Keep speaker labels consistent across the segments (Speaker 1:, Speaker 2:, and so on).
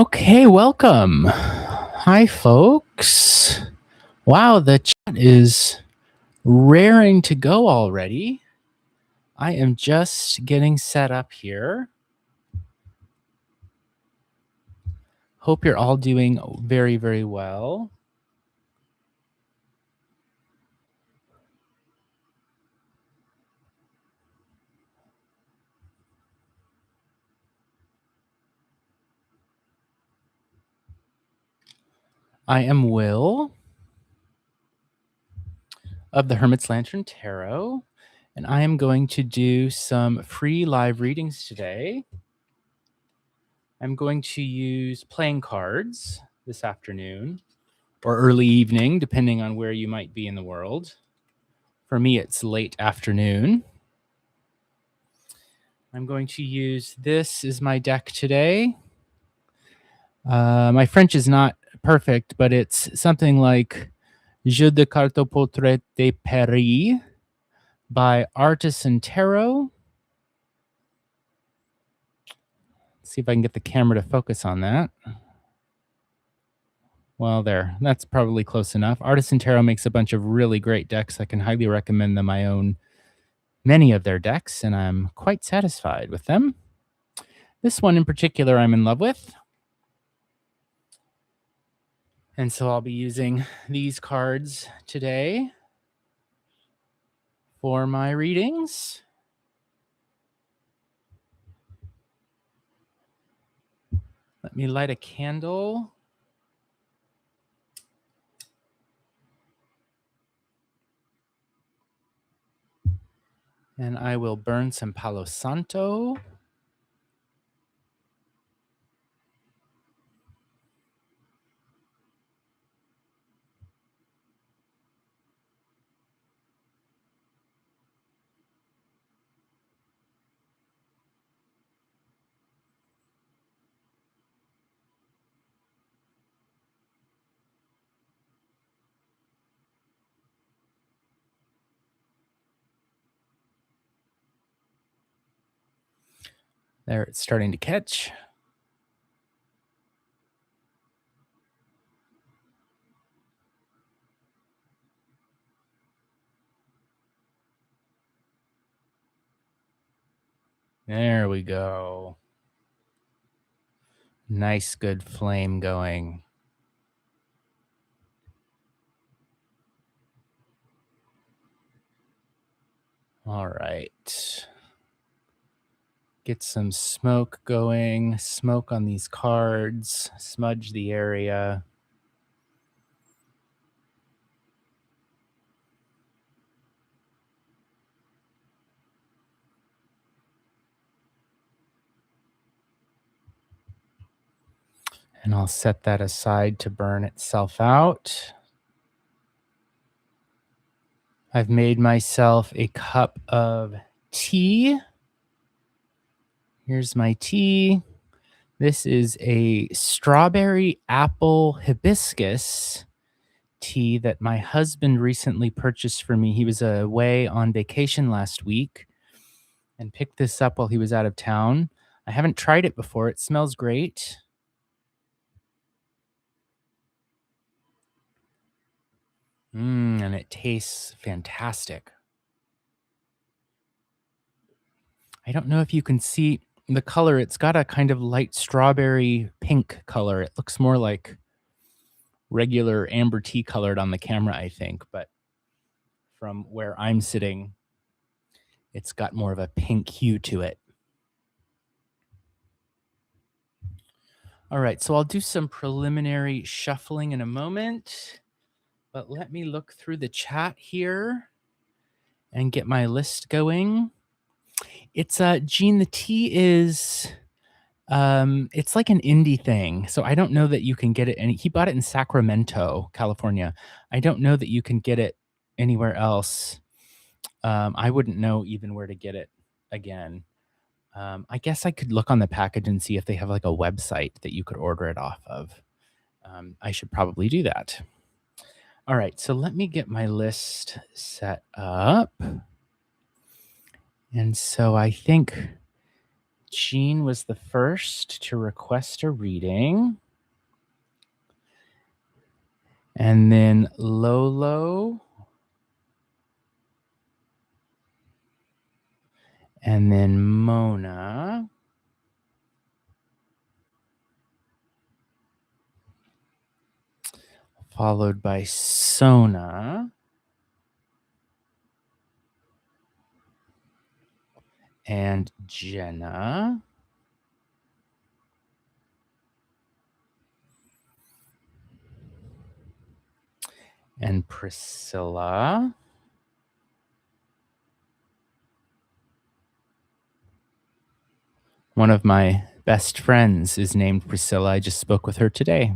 Speaker 1: Okay, welcome. Hi, folks. Wow, the chat is raring to go already. I am just getting set up here. Hope you're all doing very, very well. I am Will of the Hermit's Lantern Tarot, and I am going to do some free live readings today. I'm going to use playing cards this afternoon or early evening, depending on where you might be in the world. For me, it's late afternoon. I'm going to use this as my deck today. My French is not perfect, but it's something like Jeu de cartes portrait de Paris by Artisan Tarot. Let's see if I can get the camera to focus on that. Well, there. That's probably close enough. Artisan Tarot makes a bunch of really great decks. I can highly recommend them. I own many of their decks, and I'm quite satisfied with them. This one in particular I'm in love with. And so I'll be using these cards today for my readings. Let me light a candle. And I will burn some Palo Santo. There, it's starting to catch. There we go. Nice, good flame going. All right. Get some smoke going. Smoke on these cards. Smudge the area. And I'll set that aside to burn itself out. I've made myself a cup of tea. Here's my tea. This is a strawberry apple hibiscus tea that my husband recently purchased for me. He was away on vacation last week and picked this up while he was out of town. I haven't tried it before. It smells great. And it tastes fantastic. I don't know if you can see the color. It's got a kind of light strawberry pink color. It looks more like regular amber tea colored on the camera, I think, but from where I'm sitting, it's got more of a pink hue to it. All right, so I'll do some preliminary shuffling in a moment, but let me look through the chat here and get my list going. It's Gene, the tea is it's like an indie thing. So I don't know that you can get it, and he bought it in Sacramento, California. I don't know that you can get it anywhere else. I wouldn't know even where to get it again. I guess I could look on the package and see if they have like a website that you could order it off of. I should probably do that. All right, so let me get my list set up. And so I think Jean was the first to request a reading. And then Lolo. And then Mona. Followed by Sona. And Jenna. And Priscilla. One of my best friends is named Priscilla. I just spoke with her today.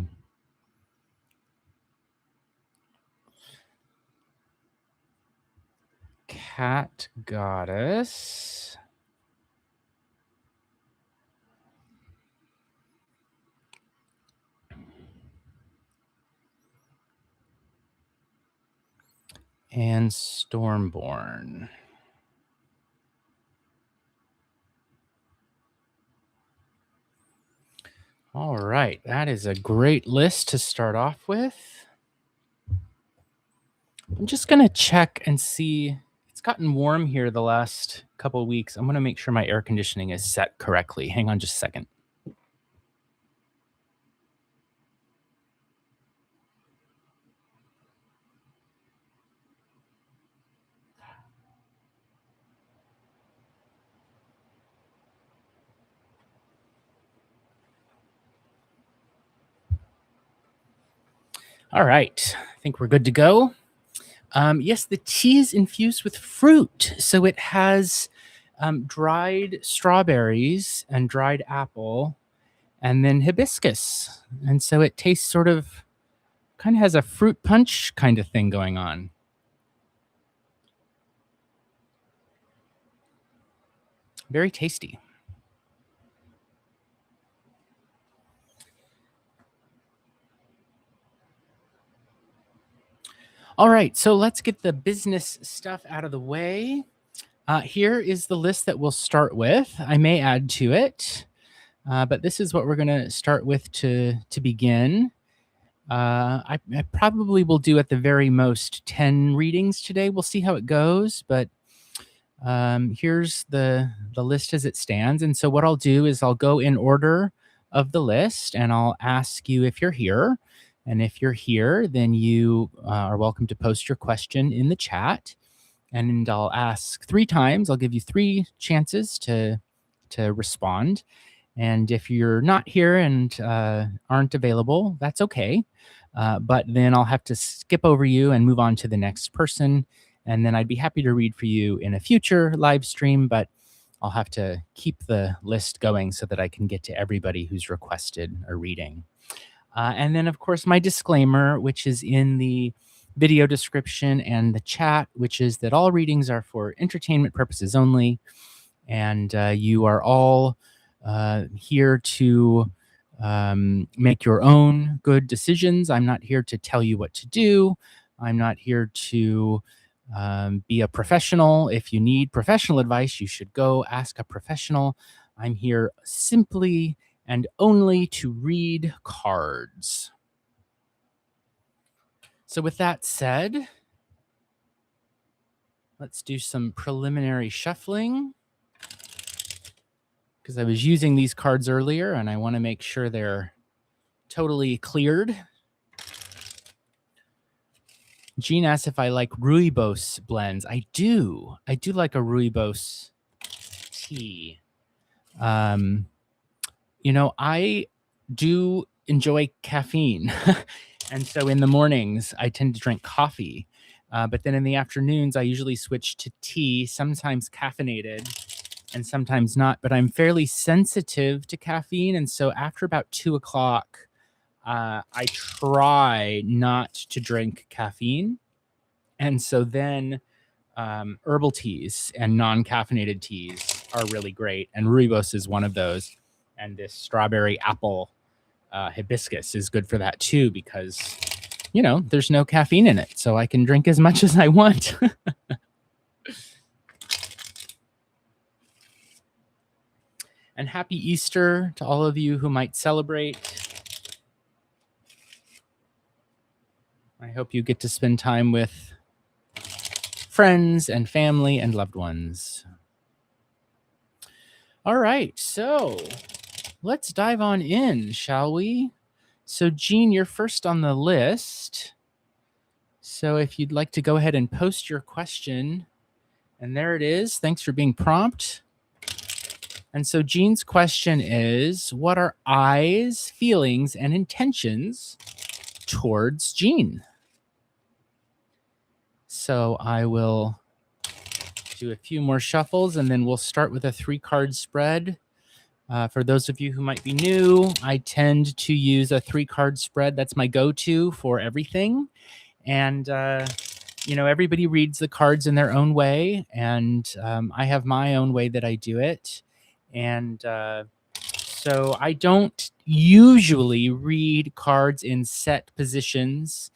Speaker 1: Cat Goddess. And Stormborn. All right, that is a great list to start off with. I'm just going to check and see. It's gotten warm here the last couple of weeks. I'm going to make sure my air conditioning is set correctly. Hang on just a second. All right, I think we're good to go. Yes, the tea is infused with fruit. So it has dried strawberries and dried apple and then hibiscus. And so it tastes sort of, kind of has a fruit punch kind of thing going on. Very tasty. All right, so let's get the business stuff out of the way. Here is the list that we'll start with. I may add to it, but this is what we're going to start with to begin. I probably will do at the very most 10 readings today. We'll see how it goes, but here's the list as it stands. And so what I'll do is I'll go in order of the list, and I'll ask you if you're here. And if you're here, then you are welcome to post your question in the chat. And I'll ask 3 times. I'll give you 3 chances to respond. And if you're not here and aren't available, that's okay. But then I'll have to skip over you and move on to the next person. And then I'd be happy to read for you in a future live stream, but I'll have to keep the list going so that I can get to everybody who's requested a reading. And then, of course, my disclaimer, which is in the video description and the chat, which is that all readings are for entertainment purposes only. And you are all here to make your own good decisions. I'm not here to tell you what to do. I'm not here to be a professional. If you need professional advice, you should go ask a professional. I'm here simply and only to read cards. So with that said, let's do some preliminary shuffling, because I was using these cards earlier and I want to make sure they're totally cleared. Jean asked if I like rooibos blends. I do. I do like a rooibos tea. You know, I do enjoy caffeine. And so in the mornings, I tend to drink coffee. But then in the afternoons, I usually switch to tea, sometimes caffeinated and sometimes not. But I'm fairly sensitive to caffeine. And so after about 2 o'clock, I try not to drink caffeine. And so then herbal teas and non-caffeinated teas are really great. And rooibos is one of those. And this strawberry apple hibiscus is good for that too, because, you know, there's no caffeine in it. So I can drink as much as I want. And happy Easter to all of you who might celebrate. I hope you get to spend time with friends and family and loved ones. All right, so let's dive on in, shall we? So, Jean, you're first on the list. So if you'd like to go ahead and post your question, and there it is. Thanks for being prompt. And so Jean's question is, what are I's feelings and intentions towards Jean? So I will do a few more shuffles, and then we'll start with a 3-card spread. For those of you who might be new, I tend to use a 3-card spread. That's my go-to for everything. And, everybody reads the cards in their own way. And I have my own way that I do it. And so I don't usually read cards in set positions,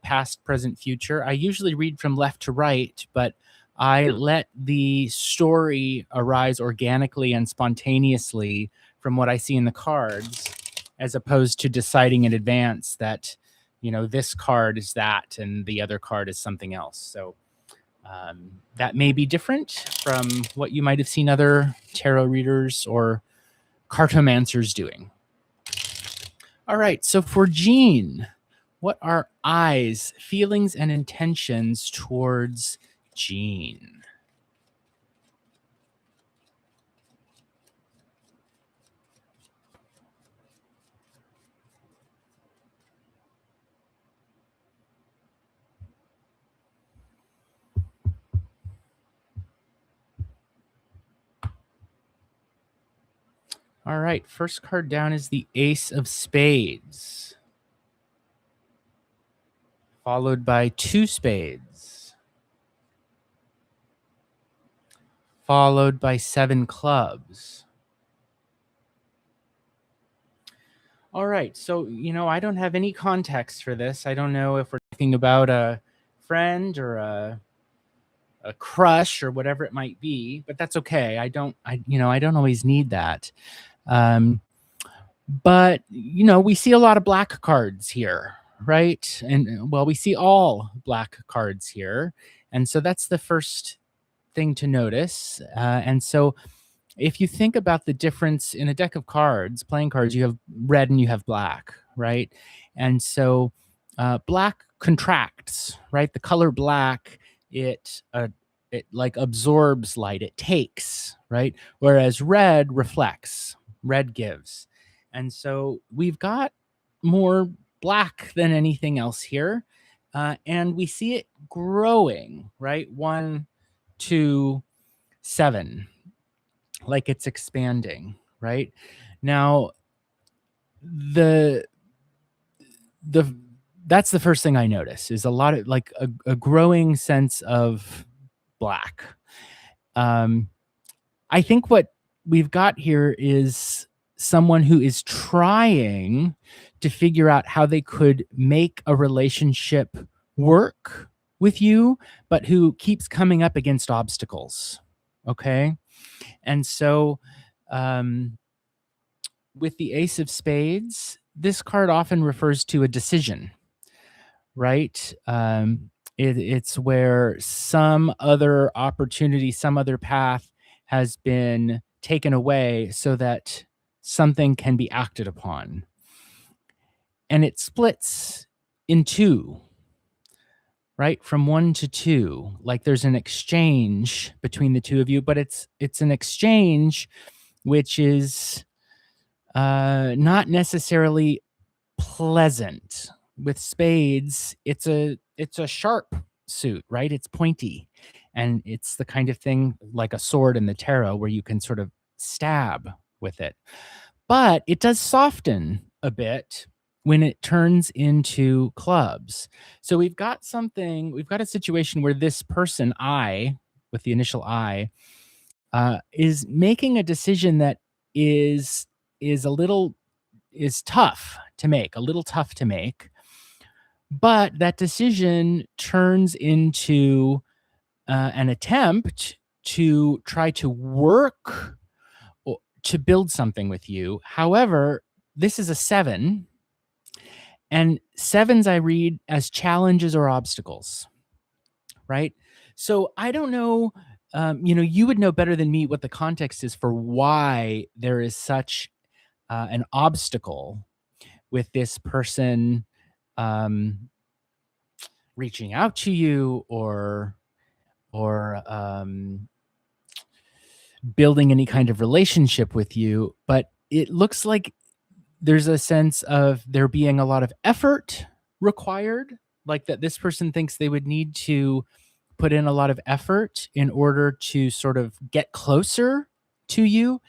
Speaker 1: past, present, future. I usually read from left to right, but I let the story arise organically and spontaneously from what I see in the cards, as opposed to deciding in advance that, this card is that and the other card is something else. So that may be different from what you might have seen other tarot readers or cartomancers doing. All right, so for Jean, what are I's feelings and intentions towards Jean? All right, first card down is the Ace of Spades, followed by 2 spades, followed by 7 clubs. All right, so, I don't have any context for this. I don't know if we're talking about a friend or a crush or whatever it might be, but that's okay. I don't always need that. But, we see a lot of black cards here, right? And well, we see all black cards here. And so that's the first thing to notice. And so if you think about the difference in a deck of cards, playing cards, you have red and you have black, right? And so black contracts, right? The color black, it like absorbs light, it takes, right? Whereas red reflects, red gives. And so we've got more black than anything else here. And we see it growing, right? 1, 2, 7, like it's expanding, right? Now, that's the first thing I notice, is a lot of like a growing sense of black. I think what we've got here is someone who is trying to figure out how they could make a relationship work with you, but who keeps coming up against obstacles. Okay. And so with the Ace of Spades, this card often refers to a decision, right? It's where some other opportunity, some other path has been taken away so that something can be acted upon. And it splits in 2, right? From 1 to 2, like there's an exchange between the two of you, but it's an exchange which is not necessarily pleasant. With spades, it's a sharp suit, right? It's pointy, and it's the kind of thing like a sword in the tarot where you can sort of stab with it. But it does soften a bit when it turns into clubs. So we've got a situation where this person, I, with the initial I, is making a decision that is tough to make, a little tough to make. But that decision turns into an attempt to try to work to build something with you. However, this is a 7, and 7s I read as challenges or obstacles, right? So I don't know, you would know better than me what the context is for why there is such an obstacle with this person um, reaching out to you or building any kind of relationship with you. But it looks like there's a sense of there being a lot of effort required, like that this person thinks they would need to put in a lot of effort in order to sort of get closer to you,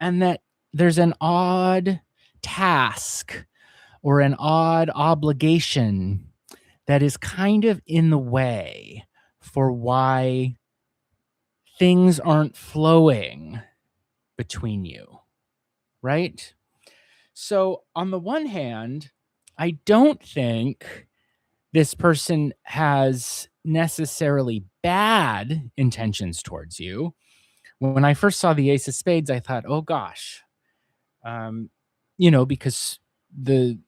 Speaker 1: and that there's an odd task or an odd obligation that is kind of in the way for why things aren't flowing between you, right? So, on the one hand, I don't think this person has necessarily bad intentions towards you. When I first saw the Ace of Spades, I thought, oh gosh, um, because the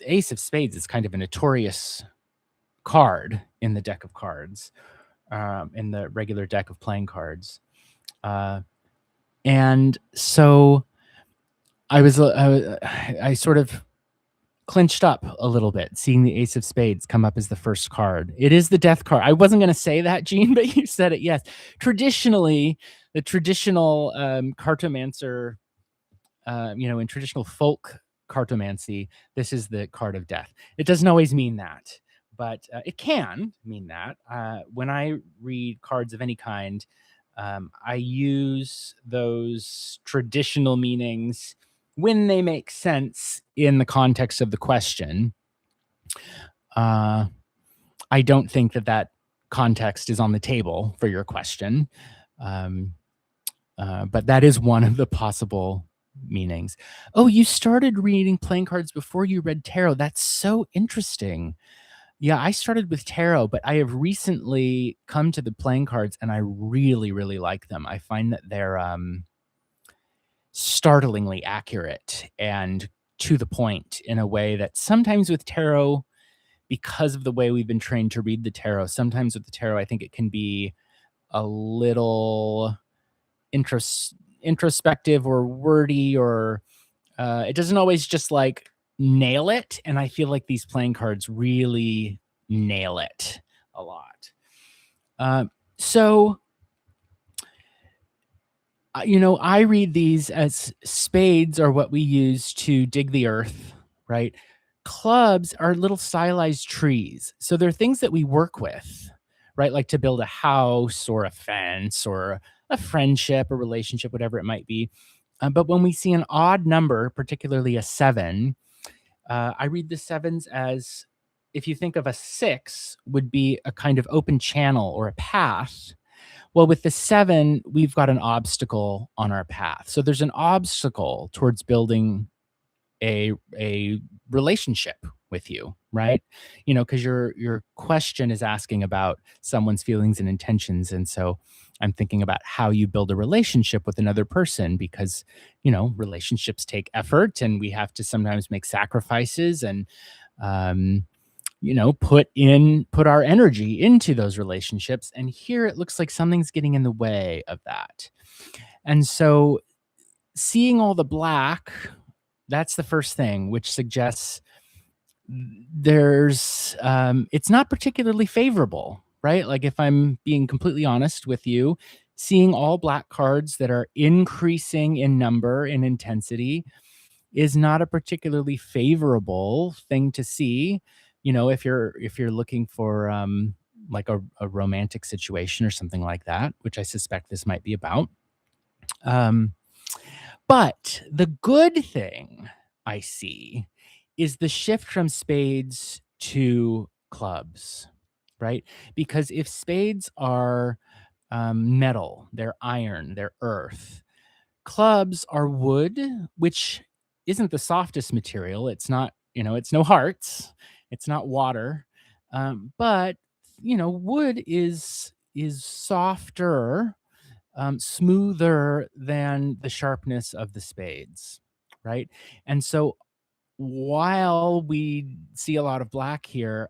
Speaker 1: Ace of Spades is kind of a notorious card in the deck of cards, in the regular deck of playing cards. And so I sort of clinched up a little bit seeing the Ace of Spades come up as the first card. It is the death card. I wasn't going to say that, Gene, but you said it. Yes. Traditionally, the traditional cartomancer, in traditional folk cartomancy, this is the card of death. It doesn't always mean that, but it can mean that. When I read cards of any kind, I use those traditional meanings when they make sense in the context of the question. I don't think that context is on the table for your question, but that is one of the possible meanings. Oh, you started reading playing cards before you read tarot. That's so interesting. Yeah, I started with tarot, but I have recently come to the playing cards and I really, really like them. I find that they're startlingly accurate and to the point in a way that sometimes with tarot, because of the way we've been trained to read the tarot, sometimes with the tarot, I think it can be a little introspective or wordy, or it doesn't always just like nail it. And I feel like these playing cards really nail it a lot. So I read these as spades are what we use to dig the earth, right? Clubs are little stylized trees. So they're things that we work with, right? Like to build a house or a fence or a friendship, a relationship, whatever it might be. But when we see an odd number, particularly a 7, I read the 7s as, if you think of a 6 would be a kind of open channel or a path. Well, with the 7, we've got an obstacle on our path. So there's an obstacle towards building a relationship with you, right? Because your question is asking about someone's feelings and intentions, and so I'm thinking about how you build a relationship with another person, because relationships take effort, and we have to sometimes make sacrifices and put our energy into those relationships. And here it looks like something's getting in the way of that. And so seeing all the black, that's the first thing, which suggests it's not particularly favorable, right? Like, if I'm being completely honest with you, seeing all black cards that are increasing in number and intensity is not a particularly favorable thing to see. If you're looking for like a romantic situation or something like that, which I suspect this might be about. But the good thing I see is the shift from spades to clubs, right? Because if spades are metal, they're iron, they're earth. Clubs are wood, which isn't the softest material. It's not, it's no hearts. It's not water. But wood is softer smoother than the sharpness of the spades, right? And so while we see a lot of black here,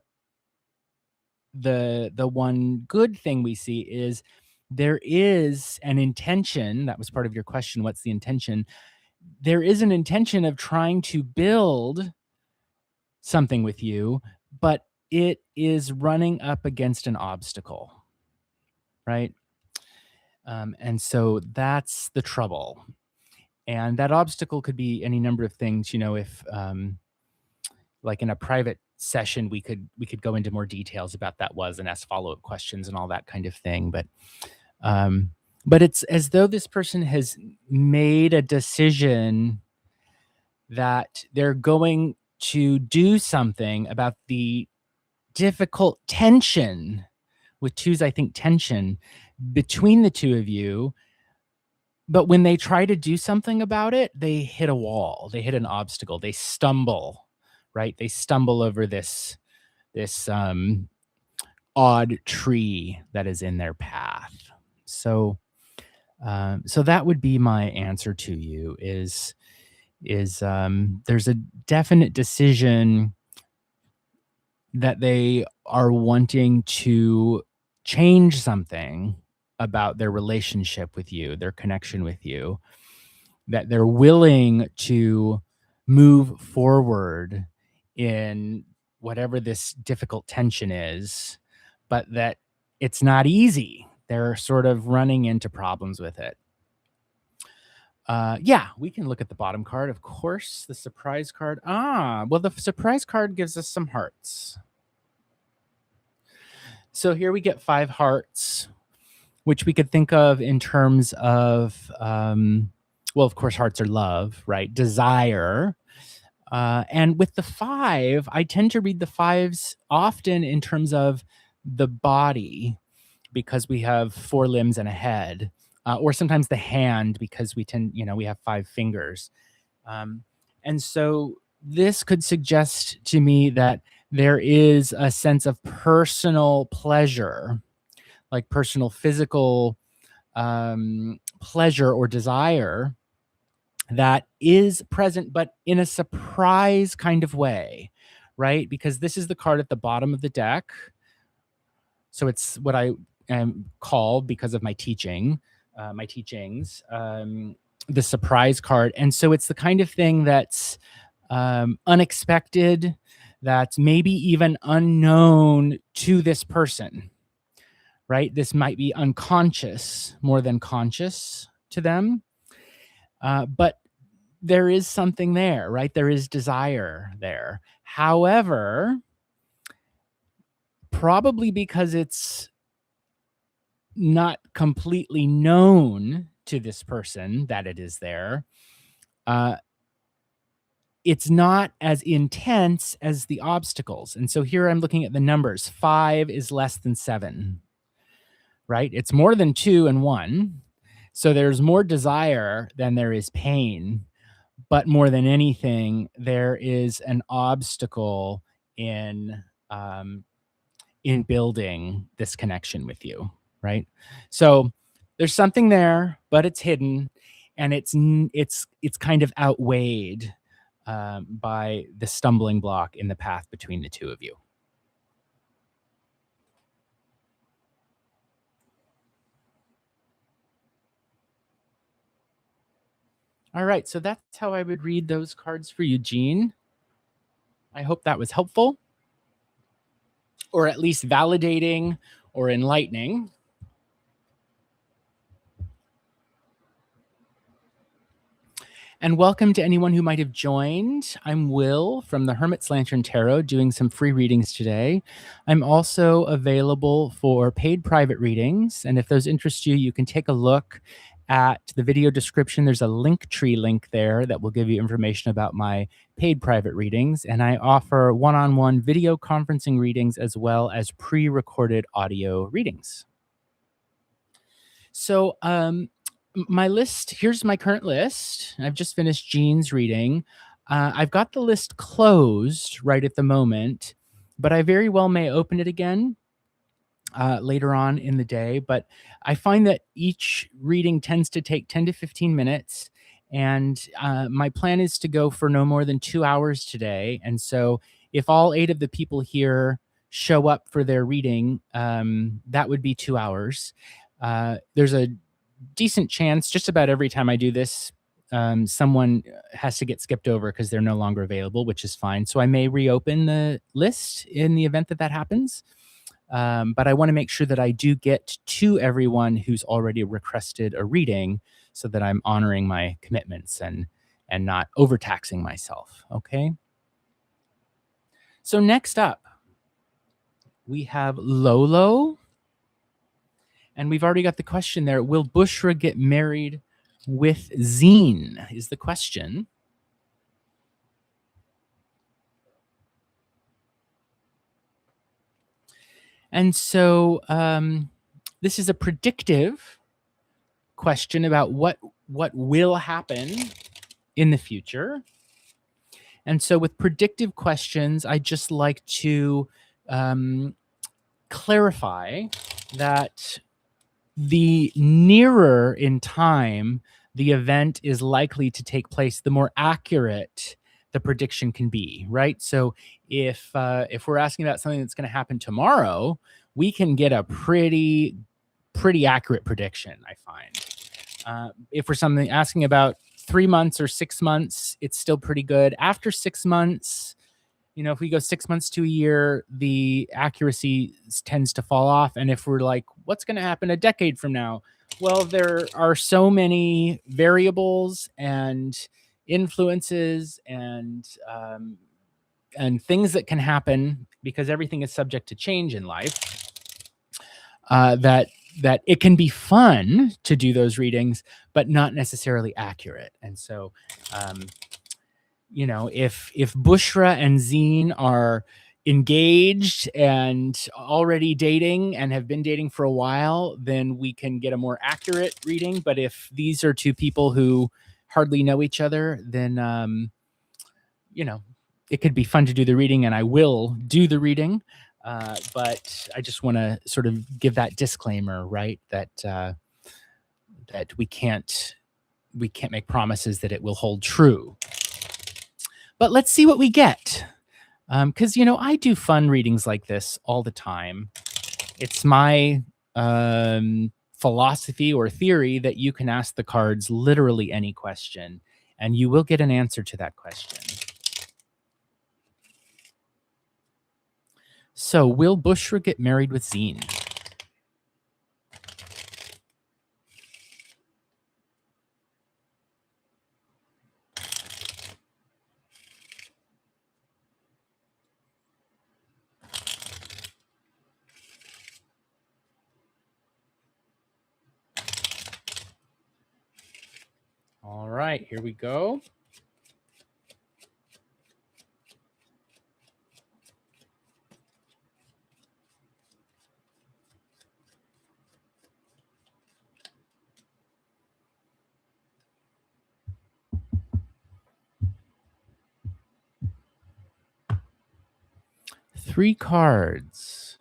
Speaker 1: the one good thing we see is there is an intention. That was part of your question, what's the intention? There is an intention of trying to build something with you, but it is running up against an obstacle, right? And so that's the trouble. And that obstacle could be any number of things. If like in a private session, we could go into more details about that was and ask follow-up questions and all that kind of thing. Um, but it's as though this person has made a decision that they're going to do something about the difficult tension, with twos, I think tension between the two of you. But when they try to do something about it, they hit a wall, they hit an obstacle, they stumble, right? They stumble over this odd tree that is in their path. So that would be my answer to you is there's a definite decision that they are wanting to change something about their relationship with you, their connection with you, that they're willing to move forward in whatever this difficult tension is, but that it's not easy. They're sort of running into problems with it. Yeah, we can look at the bottom card, of course, the surprise card. Well, the surprise card gives us some hearts. So here we get 5 hearts, which we could think of in terms of, well, of course, hearts are love, right? Desire. And with the 5, I tend to read the 5s often in terms of the body, because we have 4 limbs and a head, or sometimes the hand, because we have 5 fingers. And so this could suggest to me that there is a sense of personal pleasure, like personal physical pleasure or desire that is present, but in a surprise kind of way, right? Because this is the card at the bottom of the deck. So it's what I call, because of my teachings, the surprise card. And so it's the kind of thing that's unexpected, that's maybe even unknown to this person, right? This might be unconscious more than conscious to them. But there is something there, right? There is desire there. However, probably because it's not completely known to this person that it is there, it's not as intense as the obstacles. And so here I'm looking at the numbers. 5 is less than 7, right? It's more than 2 and 1. So there's more desire than there is pain. But more than anything, there is an obstacle in building this connection with you, right? So there's something there, but it's hidden, and it's kind of outweighed by the stumbling block in the path between the two of you. All right, so that's how I would read those cards for you, Jean. I hope that was helpful, or at least validating or enlightening. And welcome to anyone who might have joined. I'm Will from the Hermit's Lantern Tarot, doing some free readings today. I'm also available for paid private readings. And if those interest you, you can take a look at the video description. There's a Linktree link there that will give you information about my paid private readings. And I offer one-on-one video conferencing readings as well as pre-recorded audio readings. So, my list, here's my current list. I've just finished Jean's reading. I've got the list closed right at the moment, but I very well may open it again later on in the day. But I find that each reading tends to take 10 to 15 minutes. And my plan is to go for no more than 2 hours today. And so if all 8 of the people here show up for their reading, that would be 2 hours. There's a decent chance just about every time I do this, someone has to get skipped over because they're no longer available, which is fine. So I may reopen the list in the event that that happens. But I want to make sure that I do get to everyone who's already requested a reading so that I'm honoring my commitments and not overtaxing myself. Okay. So next up, we have Lolo. And we've already got the question there. Will Bushra get married with Zine is the question. And so this is a predictive question about what will happen in the future. And so with predictive questions, I just like to clarify that the nearer in time the event is likely to take place, the more accurate the prediction can be, right? So if we're asking about something that's going to happen tomorrow, we can get a pretty accurate prediction, I find. If we're asking about 3 months or 6 months, it's still pretty good. After 6 months, if we go 6 months to a year, the accuracy tends to fall off. And if we're like, what's going to happen a decade from now? Well, there are so many variables and influences and things that can happen because everything is subject to change in life, that it can be fun to do those readings, but not necessarily accurate. And so, if Bushra and Zine are engaged and already dating and have been dating for a while, then we can get a more accurate reading. But if these are two people who hardly know each other, then, it could be fun to do the reading, and I will do the reading. But I just want to sort of give that disclaimer, right? That we can't make promises that it will hold true. But let's see what we get. Because, I do fun readings like this all the time. It's my philosophy or theory that you can ask the cards literally any question, and you will get an answer to that question. So, will Bushra get married with Zine? All right, here we go. Three cards.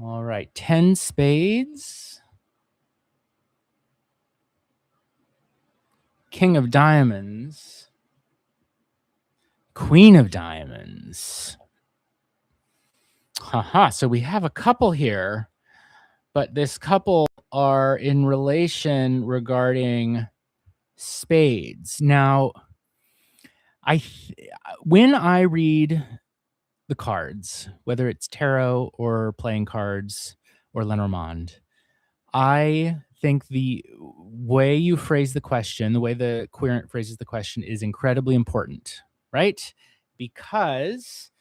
Speaker 1: All right, 10 spades. King of diamonds. Queen of diamonds. Haha, so we have a couple here, but this couple are in relation regarding spades. Now, when I read the cards, whether it's tarot or playing cards or Lenormand, I think the way you phrase the question, the way the querent phrases the question is incredibly important, right? Because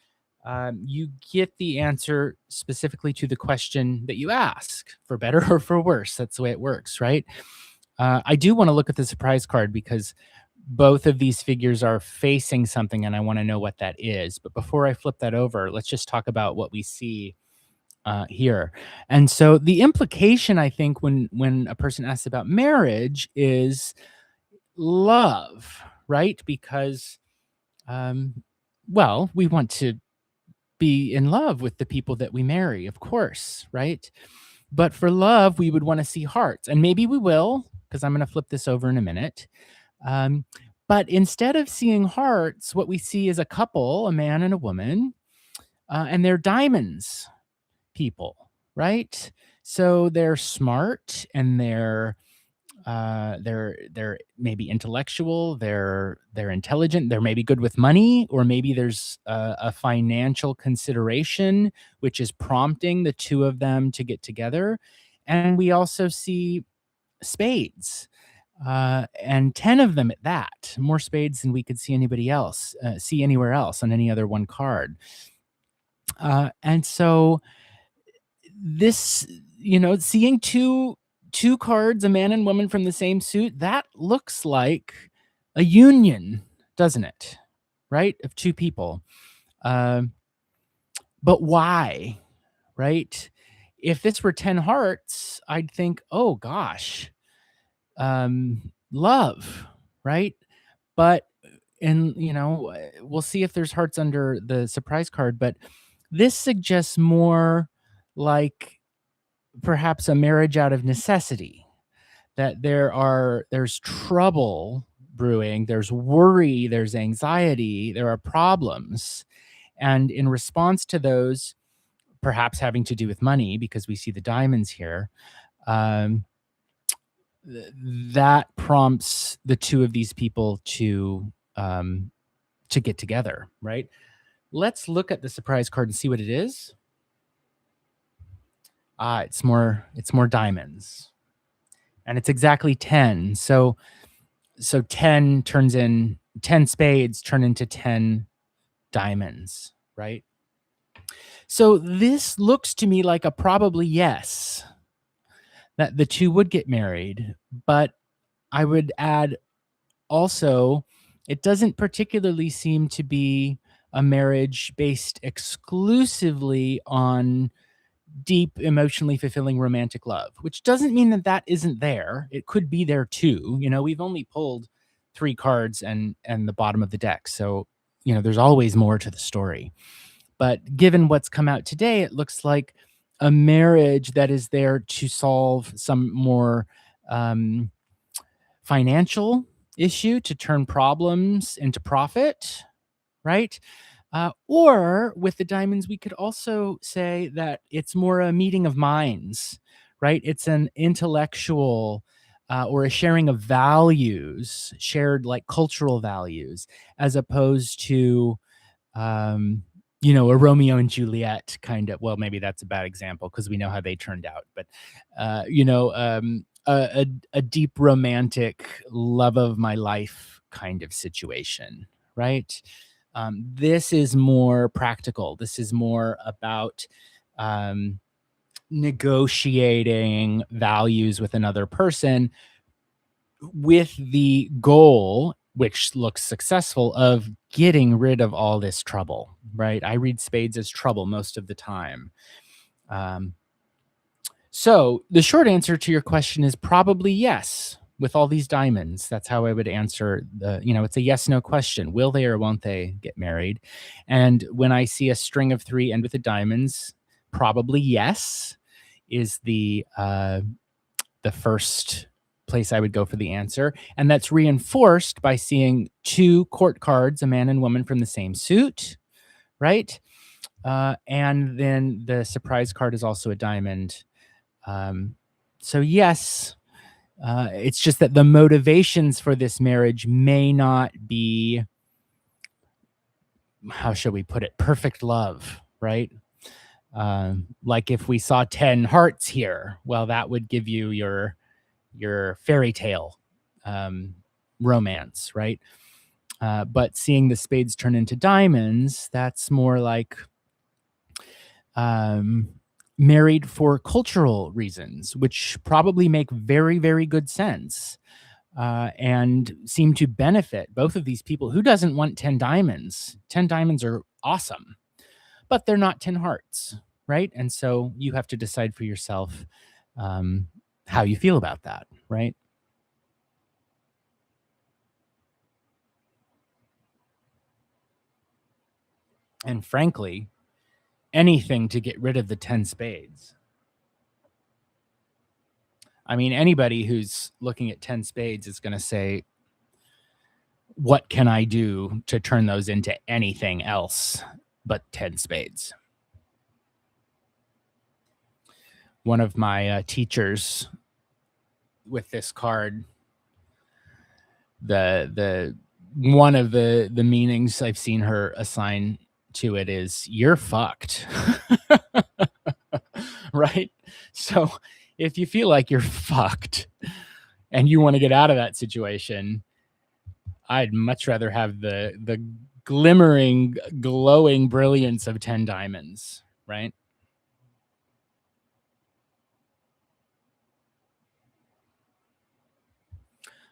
Speaker 1: you get the answer specifically to the question that you ask, for better or for worse. That's the way it works, right? I do want to look at the surprise card because both of these figures are facing something and I want to know what that is. But before I flip that over, let's just talk about what we see here. And so the implication, I think, when a person asks about marriage is love, right? Because, we want to be in love with the people that we marry, of course, right? But for love, we would want to see hearts. And maybe we will, because I'm going to flip this over in a minute. Um, but instead of seeing hearts, what we see is a couple, a man and a woman, and they're diamonds people, right? So they're smart and they're maybe intellectual, they're intelligent, they're maybe good with money, or maybe there's a financial consideration which is prompting the two of them to get together. And we also see spades, and 10 of them at that, more spades than we could see anybody else see anywhere else on any other one card. And so this, seeing two cards, a man and woman from the same suit, that looks like a union, doesn't it? Right? Of two people. Um, but why? Right? If this were 10 hearts, I'd think, oh gosh, love, right? But and we'll see if there's hearts under the surprise card, but this suggests more like perhaps a marriage out of necessity, that there's trouble brewing, there's worry, there's anxiety, there are problems, and in response to those, perhaps having to do with money, because we see the diamonds here, um, that prompts the two of these people to get together, right? Let's look at the surprise card and see what it is. It's more diamonds, and it's exactly 10. So 10 spades turn into 10 diamonds, right? So this looks to me like a probably yes, that the two would get married, but I would add also, it doesn't particularly seem to be a marriage based exclusively on deep, emotionally fulfilling romantic love, which doesn't mean that that isn't there. It could be there too. We've only pulled 3 cards and the bottom of the deck. So, there's always more to the story. But given what's come out today, it looks like a marriage that is there to solve some more um, financial issue, to turn problems into profit, right? Or with the diamonds, we could also say that it's more a meeting of minds, right? It's an intellectual or a sharing of values, shared like cultural values, as opposed to, um, a Romeo and Juliet kind of. Well, maybe that's a bad example because we know how they turned out, but a deep romantic love of my life kind of situation, right? This is more practical. This is more about um, negotiating values with another person with the goal, which looks successful, of getting rid of all this trouble, right? I read spades as trouble most of the time. Um, so the short answer to your question is probably yes. With all these diamonds, that's how I would answer it's a yes no question. Will they or won't they get married? And when I see a string of 3 end with the diamonds, probably yes is the first place I would go for the answer. And that's reinforced by seeing 2 court cards, a man and woman from the same suit, right? And then the surprise card is also a diamond. So yes, it's just that the motivations for this marriage may not be, how shall we put it, perfect love, right? Like if we saw 10 hearts here, well, that would give you your fairy tale romance, right? But seeing the spades turn into diamonds, that's more like married for cultural reasons, which probably make very, very good sense, and seem to benefit both of these people. Who doesn't want 10 diamonds? 10 diamonds are awesome, but they're not 10 hearts, right? And so you have to decide for yourself how you feel about that, right? And frankly, anything to get rid of the 10 spades. I mean, anybody who's looking at 10 spades is going to say, what can I do to turn those into anything else but 10 spades? One of my teachers with this card, the one of the meanings I've seen her assign to it is, you're fucked. Right? So if you feel like you're fucked and you want to get out of that situation, I'd much rather have the glimmering, glowing brilliance of 10 diamonds, right?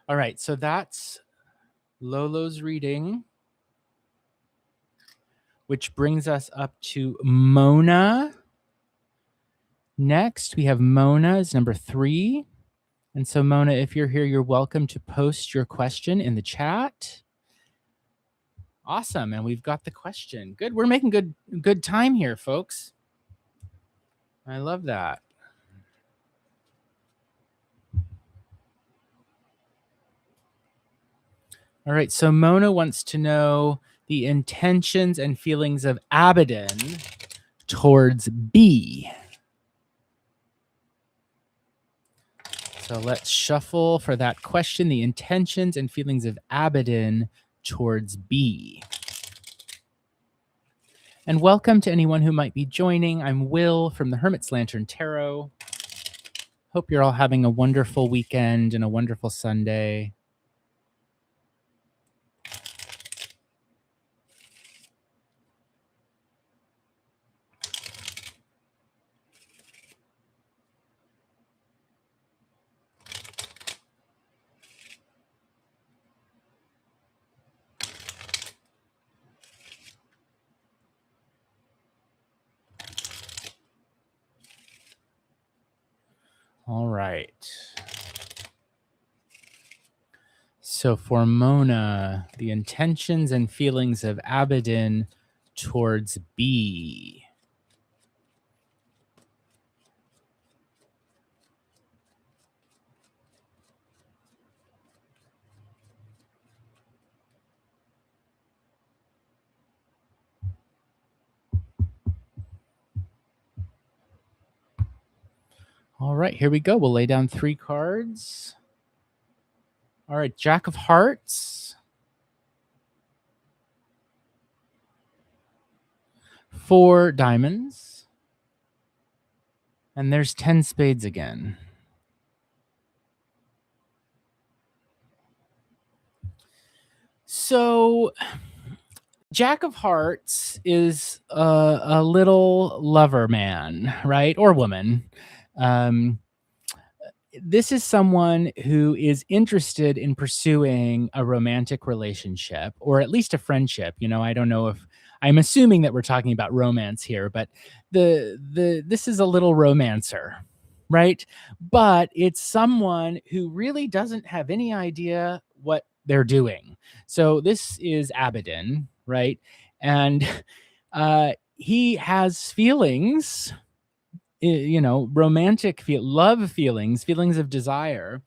Speaker 1: All right, so that's Lolo's reading, which brings us up to Mona. Next, we have Mona is number 3. And so, Mona, if you're here, you're welcome to post your question in the chat. Awesome, and we've got the question. Good, we're making good time here, folks. I love that. All right, so Mona wants to know the intentions and feelings of Abaddon towards B. So let's shuffle for that question, the intentions and feelings of Abaddon towards B. And welcome to anyone who might be joining. I'm Will from the Hermit's Lantern Tarot. Hope you're all having a wonderful weekend and a wonderful Sunday. All right. So for Mona, the intentions and feelings of Abaddon towards B. All right, here we go. We'll lay down 3 cards. All right, Jack of Hearts. 4 diamonds. And there's 10 spades again. So Jack of Hearts is a little lover man, right? Or woman. This is someone who is interested in pursuing a romantic relationship, or at least a friendship. You know, I don't know if I'm assuming that we're talking about romance here, but this is a little romancer, right? But it's someone who really doesn't have any idea what they're doing. So this is Abaddon, right? And he has feelings, you know, romantic love feelings of desire,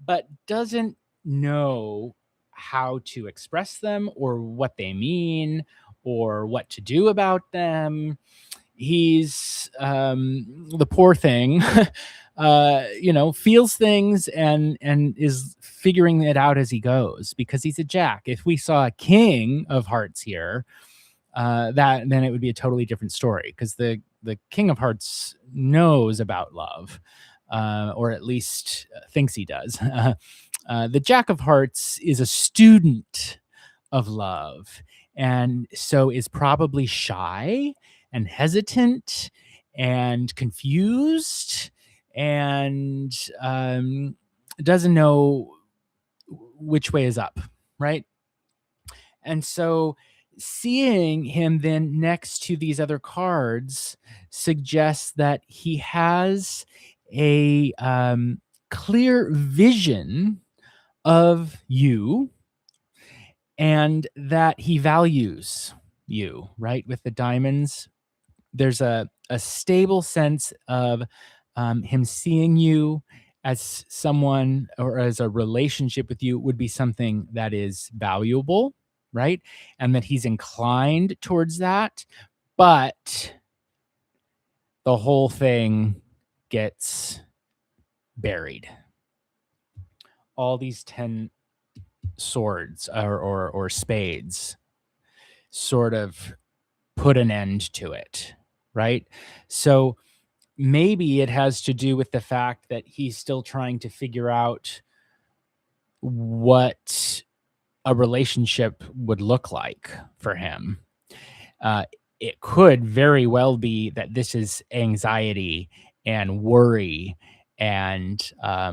Speaker 1: but doesn't know how to express them or what they mean or what to do about them. He's the poor thing, you know, feels things and is figuring it out as he goes, because he's a Jack. If we saw a King of Hearts here, then it would be a totally different story, because the King of Hearts knows about love, or at least thinks he does. The Jack of Hearts is a student of love, and so is probably shy and hesitant and confused, and doesn't know which way is up, right? And so seeing him then next to these other cards suggests that he has a clear vision of you, and that he values you, right? With the diamonds, there's a stable sense of him seeing you as someone or as a relationship with you would be something that is valuable, right? And that he's inclined towards that. But the whole thing gets buried. All these 10 swords or spades sort of put an end to it, right? So maybe it has to do with the fact that he's still trying to figure out what a relationship would look like for him. Uh, it could very well be that this is anxiety and worry and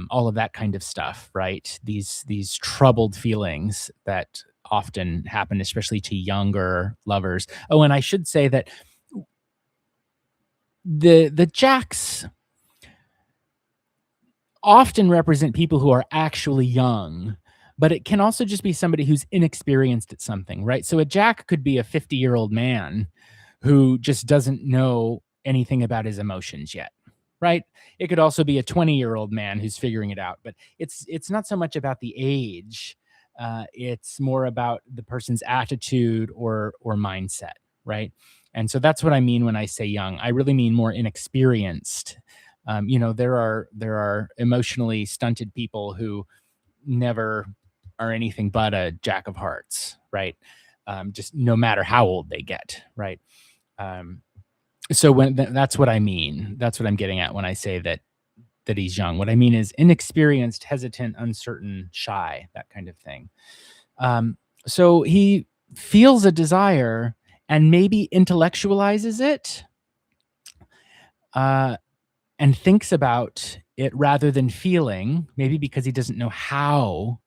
Speaker 1: all of that kind of stuff, right? These troubled feelings that often happen, especially to younger lovers. Oh, and I should say that the jacks often represent people who are actually young, but it can also just be somebody who's inexperienced at something, right? So a jack could be a 50-year-old man who just doesn't know anything about his emotions yet, right? It could also be a 20-year-old man who's figuring it out, but it's not so much about the age. It's more about the person's attitude or mindset, right? And so that's what I mean when I say young. I really mean more inexperienced. There are emotionally stunted people who never are anything but a jack of hearts, right? Just no matter how old they get, right? Um, so that's what I mean. That's what I'm getting at when I say that he's young. What I mean is inexperienced, hesitant, uncertain, shy, that kind of thing. So he feels a desire and maybe intellectualizes it. And thinks about it rather than feeling, maybe because he doesn't know how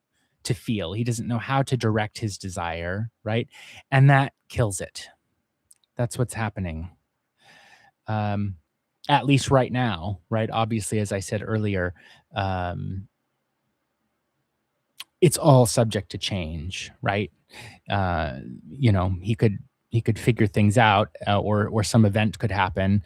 Speaker 1: to feel. He doesn't know how to direct his desire, right? And that kills it. That's what's happening. At least right now, right? Obviously, as I said earlier, it's all subject to change, right? Uh, he could figure things out, or some event could happen,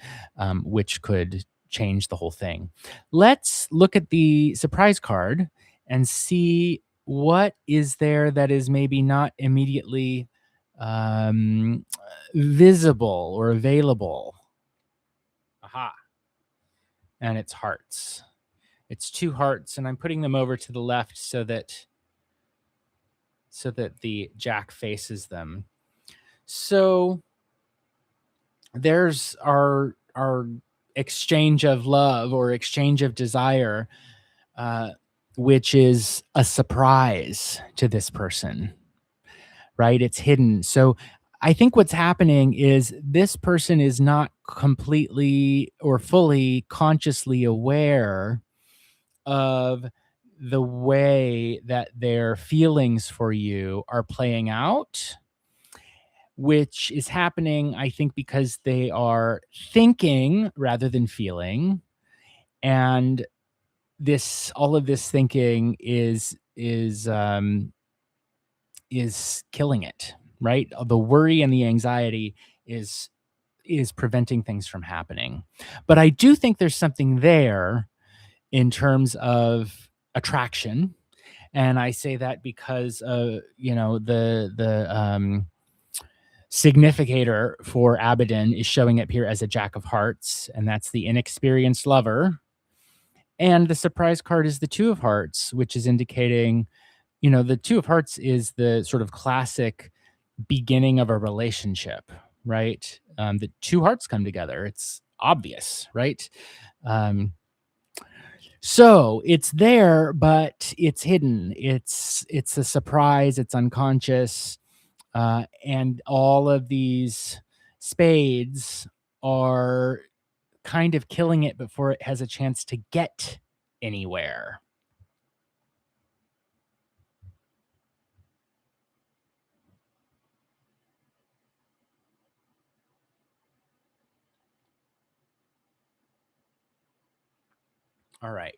Speaker 1: which could change the whole thing. Let's look at the surprise card and see what is there that is maybe not immediately um, visible or available. Aha! And it's hearts. It's 2 hearts, and I'm putting them over to the left so that the jack faces them. So there's our exchange of love or exchange of desire, which is a surprise to this person, right? It's hidden. So I think what's happening is this person is not completely or fully consciously aware of the way that their feelings for you are playing out, which is happening, I think, because they are thinking rather than feeling. And all of this thinking is killing it, right? The worry and the anxiety is preventing things from happening. But I do think there's something there in terms of attraction. And I say that because the significator for Abaddon is showing up here as a jack of hearts, and that's the inexperienced lover. And the surprise card is the two of hearts, which is indicating, the two of hearts is the sort of classic beginning of a relationship, right? The two hearts come together. It's obvious, right? So it's there, but it's hidden. It's a surprise. It's unconscious. And all of these spades are kind of killing it before it has a chance to get anywhere. All right.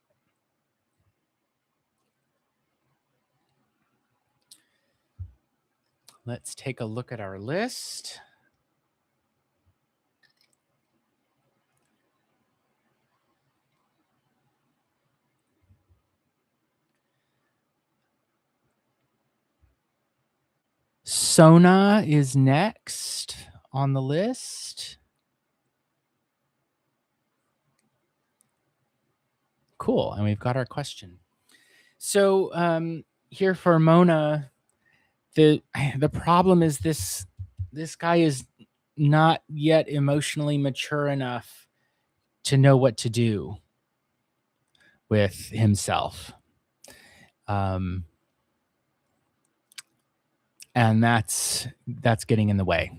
Speaker 1: Let's take a look at our list. Sona is next on the list. Cool. And we've got our question. So here for Mona, the problem is this guy is not yet emotionally mature enough to know what to do with himself. And that's getting in the way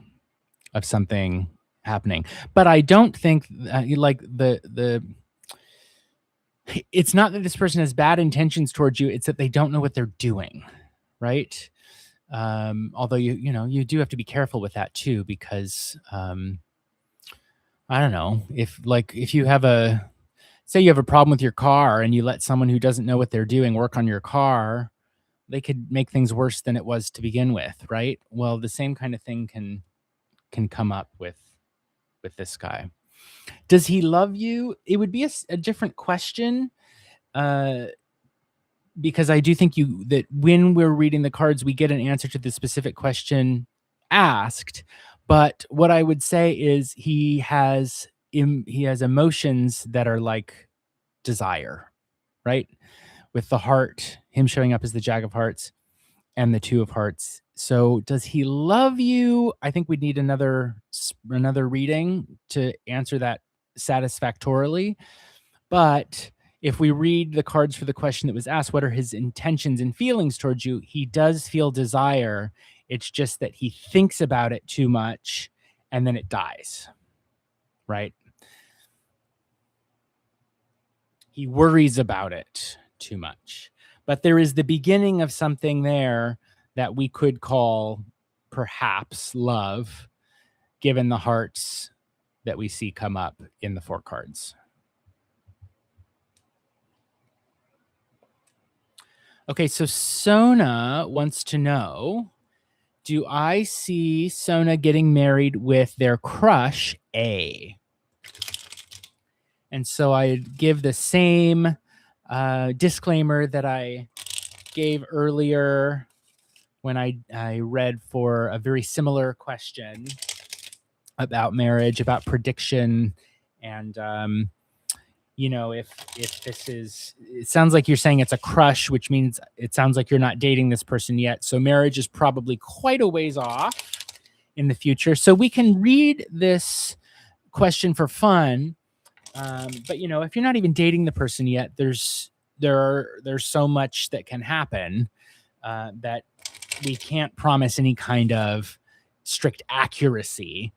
Speaker 1: of something happening. But I don't think it's not that this person has bad intentions towards you. It's that they don't know what they're doing. Right. Although you do have to be careful with that too, because I don't know, if you have say you have a problem with your car and you let someone who doesn't know what they're doing work on your car, they could make things worse than it was to begin with, right? Well, the same kind of thing can come up with this guy. Does he love you? It would be a different question, because I do think that when we're reading the cards, we get an answer to the specific question asked. But what I would say is he has emotions that are like desire, right? With the heart, him showing up as the Jack of Hearts and the Two of Hearts. So does he love you? I think we'd need another reading to answer that satisfactorily. But if we read the cards for the question that was asked, what are his intentions and feelings towards you? He does feel desire. It's just that he thinks about it too much and then it dies, right? He worries about it too much. But there is the beginning of something there that we could call perhaps love, given the hearts that we see come up in the 4 cards. Okay, so Sona wants to know, do I see Sona getting married with their crush, A? And so I give the same disclaimer that I gave earlier when I read for a very similar question about marriage, about prediction, and if this is, it sounds like you're saying it's a crush, which means it sounds like you're not dating this person yet. So marriage is probably quite a ways off in the future. So we can read this question for fun. But if you're not even dating the person yet, there's so much that can happen that we can't promise any kind of strict accuracy.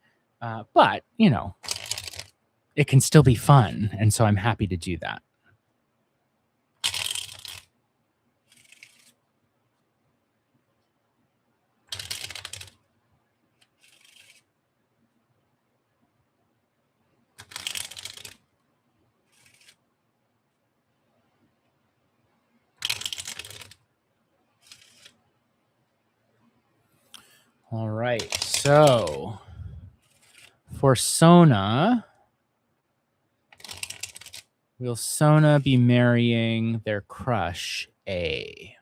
Speaker 1: But it can still be fun. And so I'm happy to do that. All right. So for Sona, will Sona be marrying their crush, A?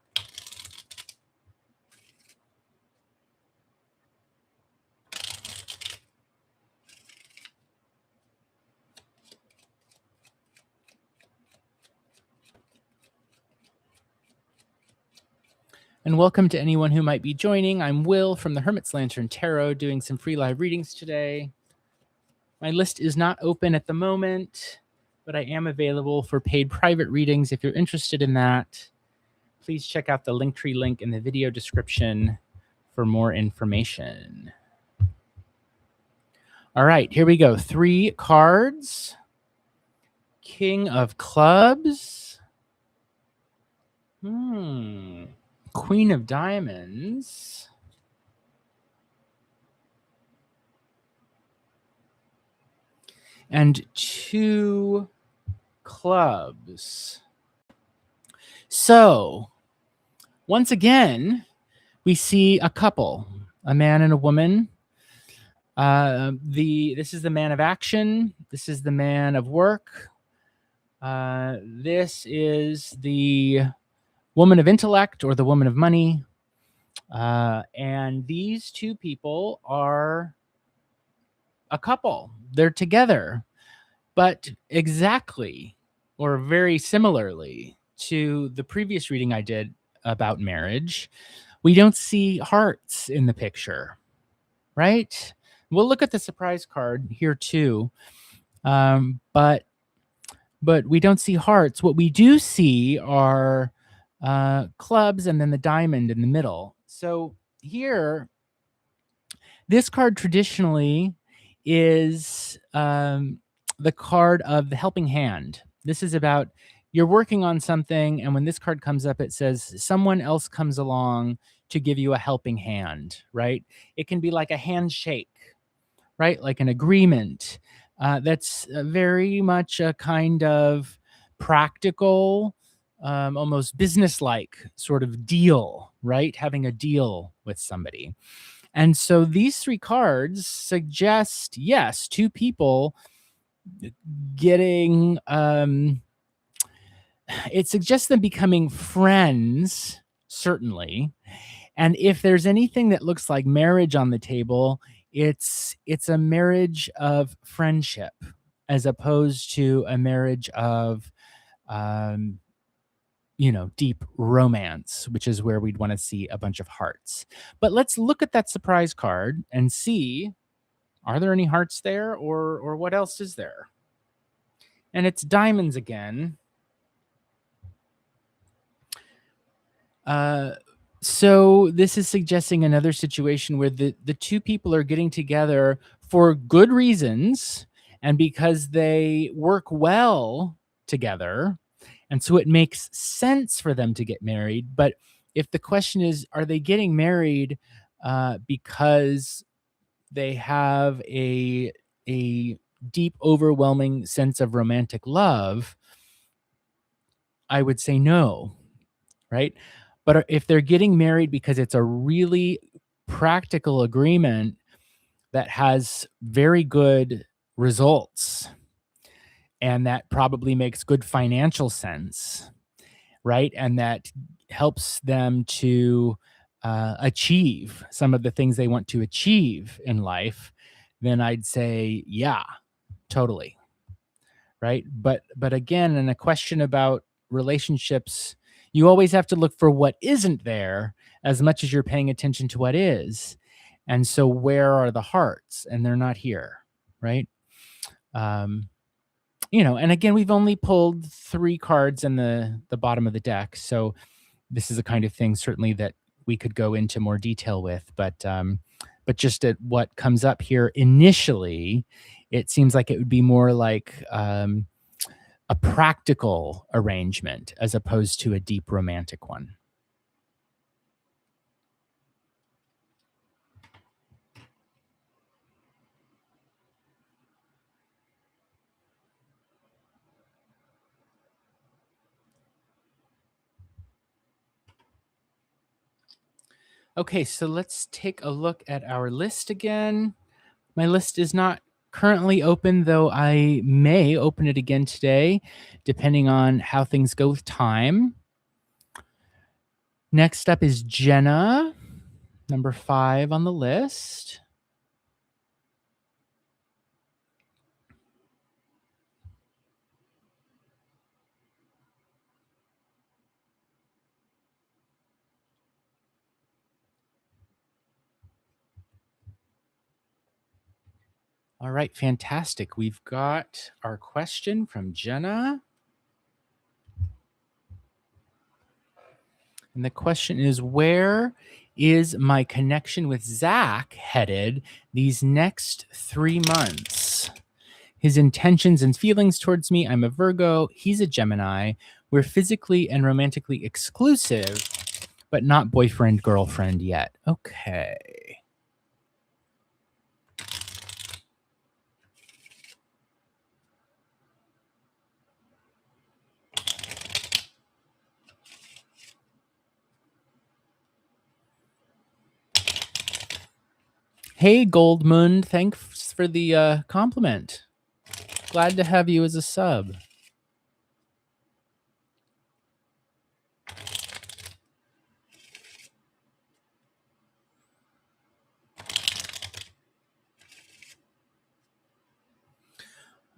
Speaker 1: And welcome to anyone who might be joining. I'm Will from the Hermit's Lantern Tarot, doing some free live readings today. My list is not open at the moment, but I am available for paid private readings. If you're interested in that, please check out the Linktree link in the video description for more information. All right, here we go. 3 cards. King of Clubs. Queen of Diamonds. And 2 clubs. So, once again, we see a couple, a man and a woman. This is the man of action. This is the man of work. This is the woman of intellect or the woman of money. And these two people are a couple. They're together, but exactly or very similarly to the previous reading I did about marriage, we don't see hearts in the picture, right? We'll look at the surprise card here too, but we don't see hearts. What we do see are clubs and then the diamond in the middle. So here, this card traditionally is the card of the helping hand. This is about you're working on something, and when this card comes up, it says someone else comes along to give you a helping hand, right? It can be like a handshake, right? Like an agreement. That's very much a kind of practical, almost business-like sort of deal, right? Having a deal with somebody. And so these three cards suggest, yes, two people getting, it suggests them becoming friends, certainly. And if there's anything that looks like marriage on the table, it's a marriage of friendship as opposed to a marriage of, um, deep romance, which is where we'd want to see a bunch of hearts. But let's look at that surprise card and see, are there any hearts there or what else is there? And it's diamonds again. So this is suggesting another situation where the two people are getting together for good reasons and because they work well together. And so it makes sense for them to get married. But if the question is, are they getting married because they have a deep, overwhelming sense of romantic love, I would say no, right? But if they're getting married because it's a really practical agreement that has very good results and that probably makes good financial sense, right? And that helps them to achieve some of the things they want to achieve in life, then I'd say, yeah, totally. Right. But again, in a question about relationships, you always have to look for what isn't there as much as you're paying attention to what is. And so where are the hearts? And they're not here. Right. Um, and again, we've only pulled 3 cards in the bottom of the deck. So this is the kind of thing certainly that we could go into more detail with, but just at what comes up here initially, it seems like it would be more like a practical arrangement as opposed to a deep romantic one. Okay, so let's take a look at our list again. My list is not currently open, though I may open it again today, depending on how things go with time. Next up is Jenna, number 5 on the list. All right, fantastic. We've got our question from Jenna. And the question is, where is my connection with Zach headed these next 3 months? His intentions and feelings towards me, I'm a Virgo, he's a Gemini. We're physically and romantically exclusive, but not boyfriend, girlfriend yet. Okay. Hey, Goldmund, thanks for the compliment. Glad to have you as a sub.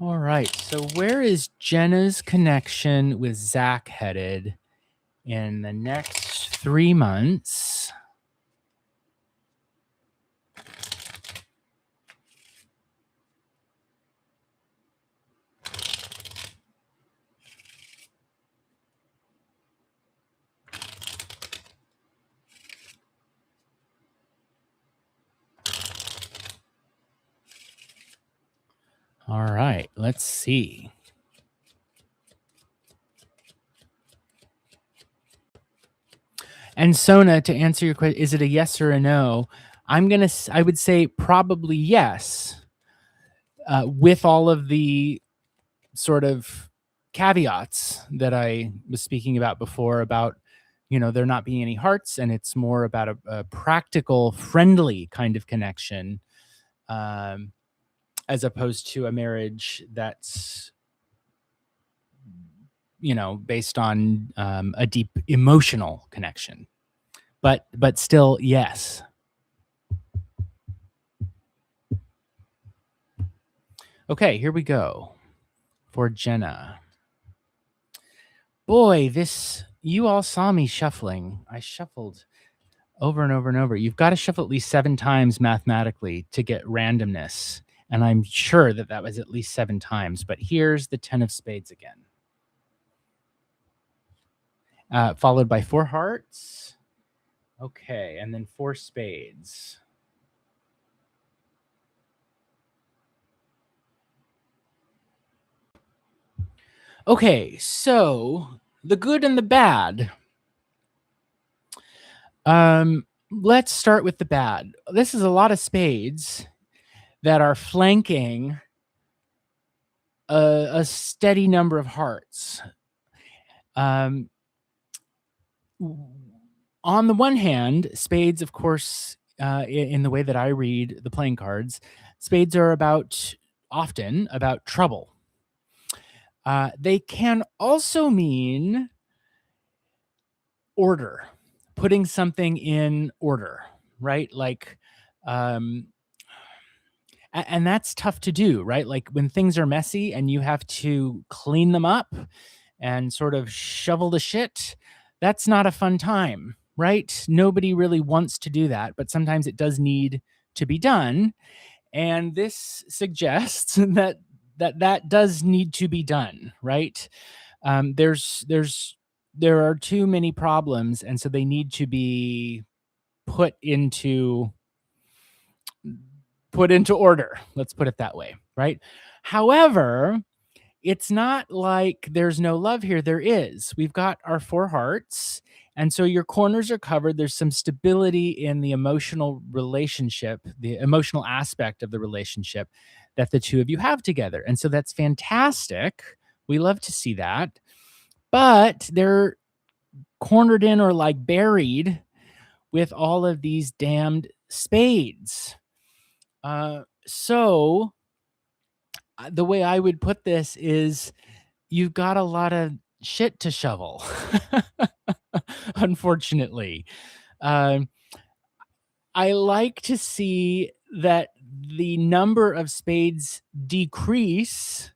Speaker 1: All right. So where is Jenna's connection with Zach headed in the next 3 months? All right, let's see. And Sona, to answer your question, is it a yes or a no? I would say probably yes, with all of the sort of caveats that I was speaking about before about, there not being any hearts, and it's more about a practical, friendly kind of connection, um, as opposed to a marriage that's, based on a deep emotional connection. But still, yes. Okay, here we go for Jenna. Boy, you all saw me shuffling. I shuffled over and over and over. You've got to shuffle at least 7 times mathematically to get randomness. And I'm sure that was at least 7 times. But here's the 10 of spades again. Followed by 4 hearts. Okay, and then 4 spades. Okay, so the good and the bad. Let's start with the bad. This is a lot of spades that are flanking a steady number of hearts. On the one hand, spades, of course, in the way that I read the playing cards, spades are often about trouble. They can also mean order, putting something in order, right? Like, and that's tough to do, right? Like when things are messy and you have to clean them up and sort of shovel the shit, that's not a fun time, right? Nobody really wants to do that, but sometimes it does need to be done. And this suggests that does need to be done, right? There are too many problems, and so they need to be put into order. Let's put it that way, right? However, it's not like there's no love here. There is. We've got our 4 hearts, and so your corners are covered. There's some stability in the emotional relationship, the emotional aspect of the relationship that the two of you have together. And so that's fantastic. We love to see that. But they're cornered in or like buried with all of these damned spades. So the way I would put this is you've got a lot of shit to shovel, unfortunately. I like to see that the number of spades decrease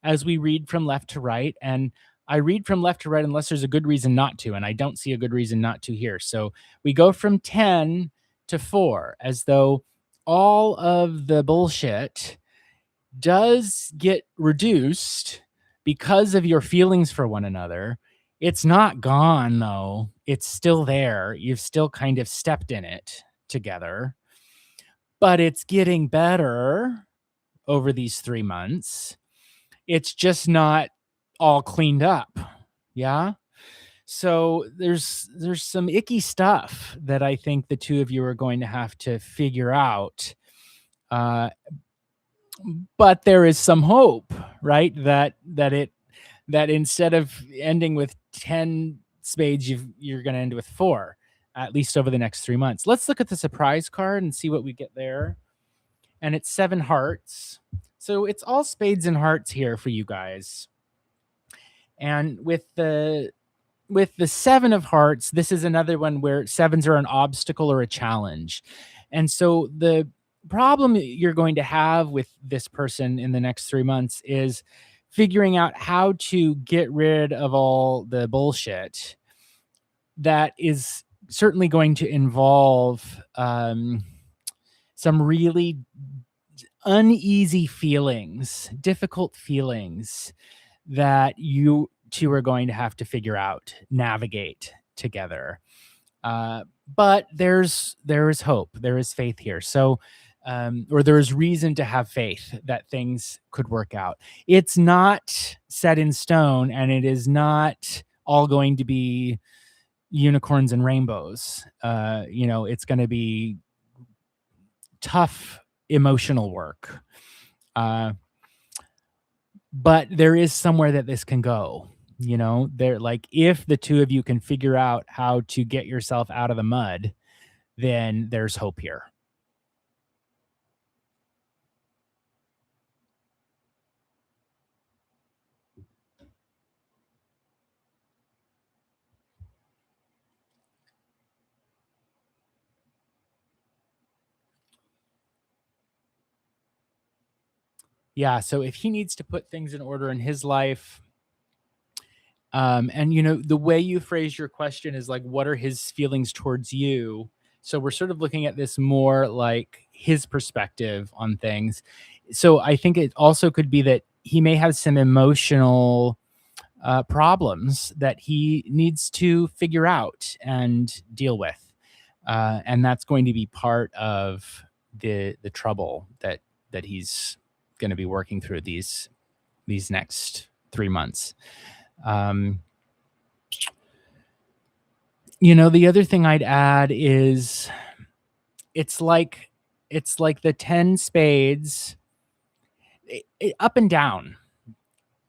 Speaker 1: as we read from left to right. And I read from left to right unless there's a good reason not to, and I don't see a good reason not to here. So we go from 10 to 4 as though all of the bullshit does get reduced because of your feelings for one another. It's not gone, though. It's still there. You've still kind of stepped in it together, but it's getting better over these 3 months. It's just not all cleaned up. Yeah. So there's some icky stuff that I think the two of you are going to have to figure out. But there is some hope, right? That instead of ending with 10 spades, you're going to end with 4, at least over the next 3 months. Let's look at the surprise card and see what we get there. And it's 7 hearts. So it's all spades and hearts here for you guys. And with the 7 of hearts, this is another one where 7s are an obstacle or a challenge. And so the problem you're going to have with this person in the next 3 months is figuring out how to get rid of all the bullshit that is certainly going to involve some really uneasy feelings, difficult feelings that you two are going to have to figure out, navigate together. But there is hope, there is faith here. So, or there is reason to have faith that things could work out. It's not set in stone, and it is not all going to be unicorns and rainbows. It's going to be tough emotional work. But there is somewhere that this can go. There, like, if the two of you can figure out how to get yourself out of the mud, then there's hope here. Yeah, so if he needs to put things in order in his life, and the way you phrase your question is like, what are his feelings towards you? So we're sort of looking at this more like his perspective on things. So I think it also could be that he may have some emotional problems that he needs to figure out and deal with, and that's going to be part of the trouble that he's going to be working through these next 3 months. Um, the other thing I'd add is it's like the 10 spades, up and down,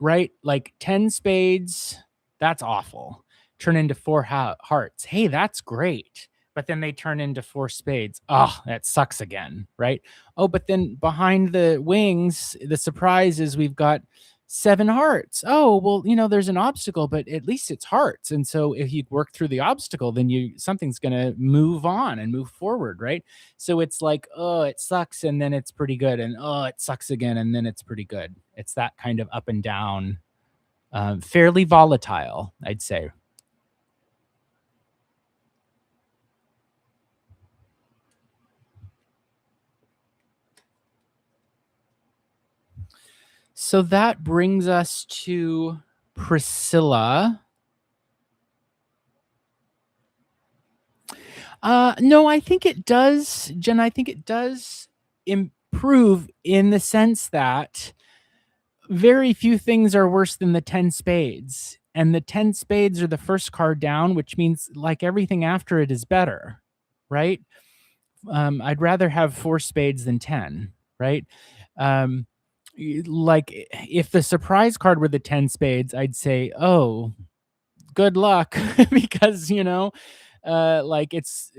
Speaker 1: right? Like 10 spades, that's awful. Turn into four hearts. Hey, that's great. But then they turn into four spades. Oh, that sucks again, right? Oh, but then behind the wings, the surprise is we've got 7 hearts. Oh, well, there's an obstacle, but at least it's hearts. And so if you work through the obstacle, then something's going to move on and move forward, right? So it's like, oh, it sucks, and then it's pretty good, and oh, it sucks again, and then it's pretty good. It's that kind of up and down, fairly volatile, I'd say. So that brings us to Priscilla. No, I think it does, Jen. I think it does improve in the sense that very few things are worse than the 10 spades. And the 10 spades are the first card down, which means like everything after it is better, right? I'd rather have 4 spades than 10, right? Like if the surprise card were the 10 spades, I'd say, oh, good luck, because like it's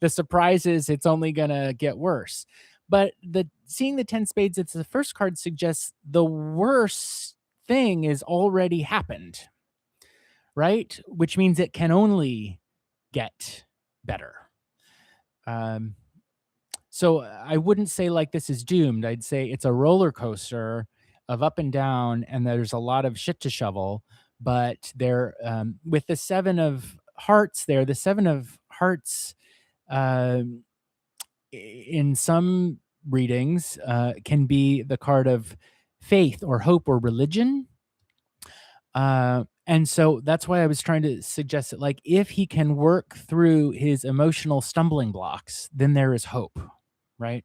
Speaker 1: the surprise is it's only gonna get worse. But seeing the 10 spades, it's the first card, suggests the worst thing is already happened, right? Which means it can only get better. So I wouldn't say like this is doomed. I'd say it's a roller coaster of up and down, and there's a lot of shit to shovel. But there, with the 7 of hearts, the 7 of hearts, in some readings, can be the card of faith or hope or religion. And so that's why I was trying to suggest that, like, if he can work through his emotional stumbling blocks, then there is hope, right?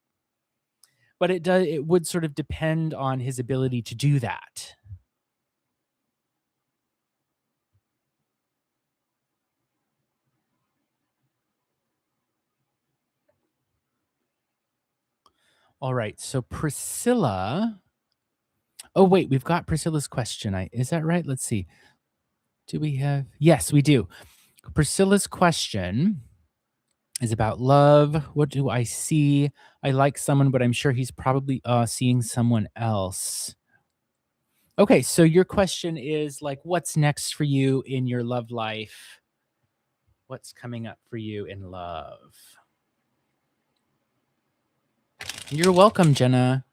Speaker 1: But it would sort of depend on his ability to do that. All right, so Priscilla. Oh wait, we've got Priscilla's question. Is that right? Let's see. Do we have? Yes, we do. Priscilla's question is about love. What do I see? I like someone, but I'm sure he's probably seeing someone else. Okay, so your question is like, what's next for you in your love life? What's coming up for you in love? You're welcome, Jenna.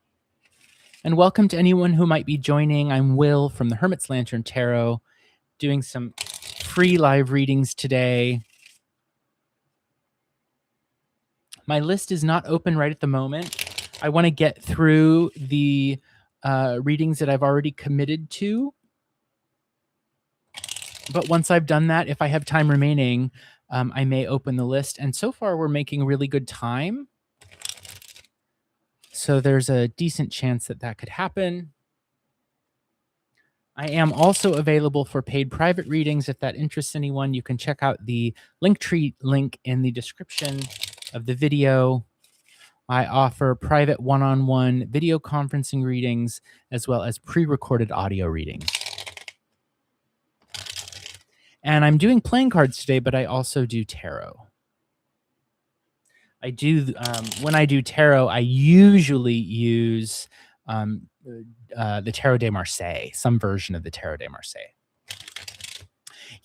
Speaker 1: And welcome to anyone who might be joining. I'm Will from the Hermit's Lantern Tarot, doing some free live readings today. My list is not open right at the moment. I want to get through the readings that I've already committed to. But once I've done that, if I have time remaining, I may open the list. And so far, we're making really good time. So there's a decent chance that that could happen. I am also available for paid private readings. If that interests anyone, you can check out the Linktree link in the description of the video. I offer private one-on-one video conferencing readings as well as pre-recorded audio readings. And I'm doing playing cards today, but I also do tarot. I do, when I do tarot, I usually use the Tarot de Marseille, some version of the Tarot de Marseille.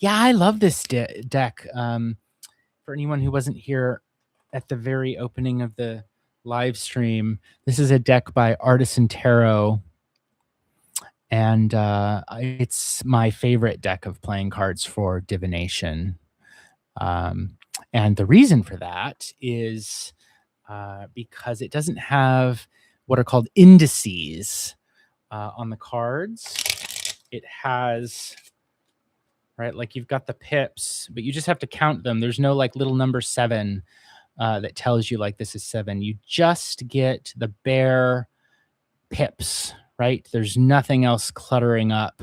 Speaker 1: Yeah, I love this deck. For anyone who wasn't here at the very opening of the live stream, this is a deck by Artisan Tarot. And it's my favorite deck of playing cards for divination. And the reason for that is because it doesn't have what are called indices on the cards. It has, right, like you've got the pips, but you just have to count them. There's no like little number 7 that tells you like this is 7. You just get the bare pips, right? There's nothing else cluttering up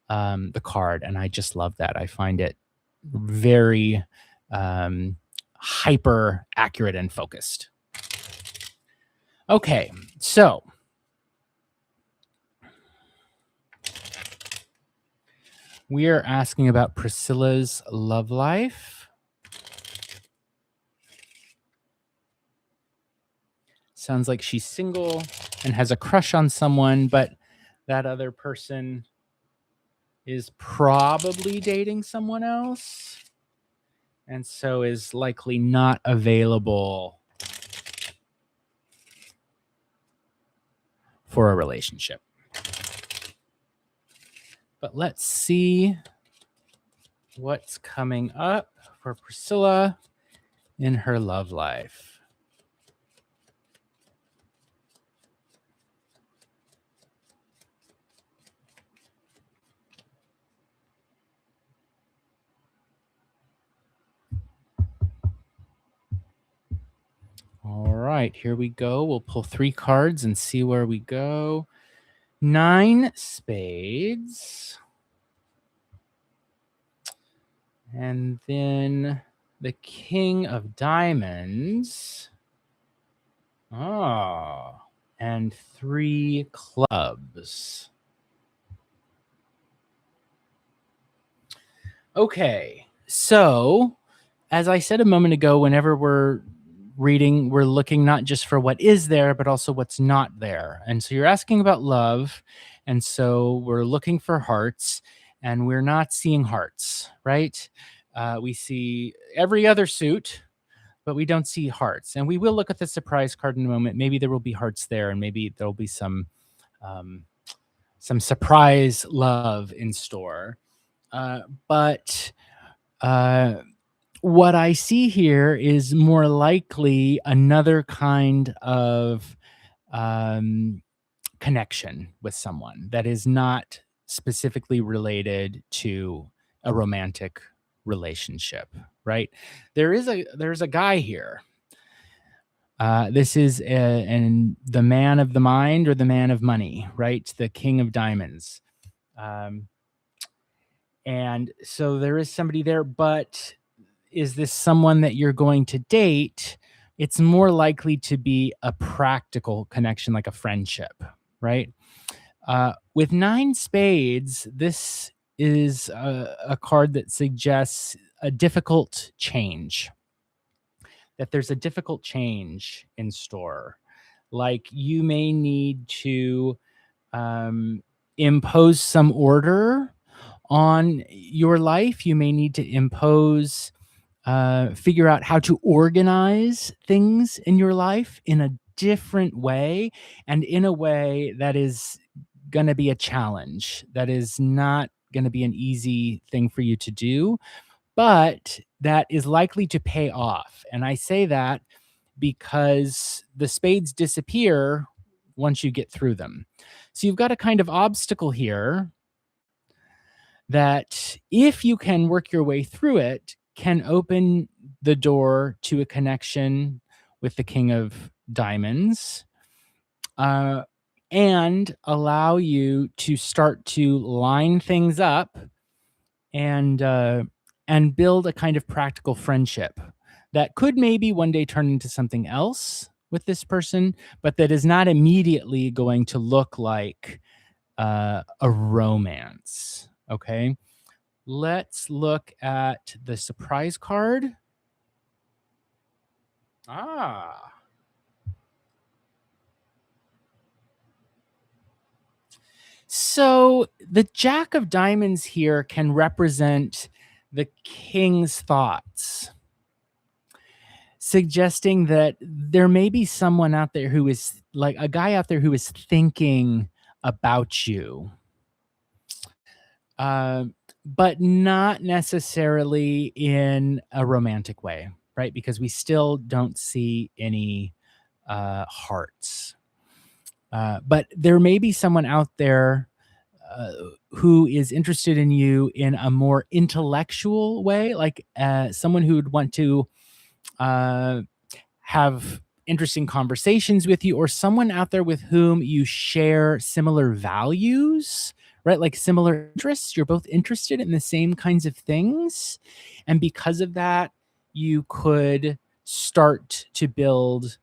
Speaker 1: the card. And I just love that. I find it very hyper accurate and focused. Okay, so we are asking about Priscilla's love life. Sounds like she's single and has a crush on someone, but that other person is probably dating someone else and so is likely not available for a relationship. But let's see what's coming up for Priscilla in her love life. All right, here we go. We'll pull 3 cards and see where we go. 9 spades. And then the King of Diamonds. Oh, and 3 clubs. Okay, so as I said a moment ago, whenever we're reading, we're looking not just for what is there, but also what's not there. And so you're asking about love. And so we're looking for hearts, and we're not seeing hearts, right? We see every other suit, but we don't see hearts. And we will look at the surprise card in a moment. Maybe there will be hearts there, and maybe there'll be some surprise love in store. But what I see here is more likely another kind of connection with someone that is not specifically related to a romantic relationship, right? There's a guy here. This is the man of the mind or the man of money, right? The King of Diamonds. And so there is somebody there, but is this someone that you're going to date? It's more likely to be a practical connection, like a friendship, right? With 9 spades, this is a card that suggests a difficult change, that there's a difficult change in store. Like you may need to impose some order on your life. You may need to figure out how to organize things in your life in a different way, and in a way that is going to be a challenge. That is not going to be an easy thing for you to do, but that is likely to pay off. And I say that because the spades disappear once you get through them. So you've got a kind of obstacle here that, if you can work your way through it, can open the door to a connection with the King of Diamonds, uh, and allow you to start to line things up and build a kind of practical friendship that could maybe one day turn into something else with this person, but that is not immediately going to look like a romance. Okay, let's look at the surprise card. Ah. So the Jack of Diamonds here can represent the king's thoughts, suggesting that there may be someone out there who is like a guy out there who is thinking about you, uh, but not necessarily in a romantic way, right? Because we still don't see any hearts. But there may be someone out there uh, who is interested in you in a more intellectual way, like someone who would want to uh, have interesting conversations with you, or someone out there with whom you share similar values, right? Like similar interests. You're both interested in the same kinds of things. And because of that, you could start to build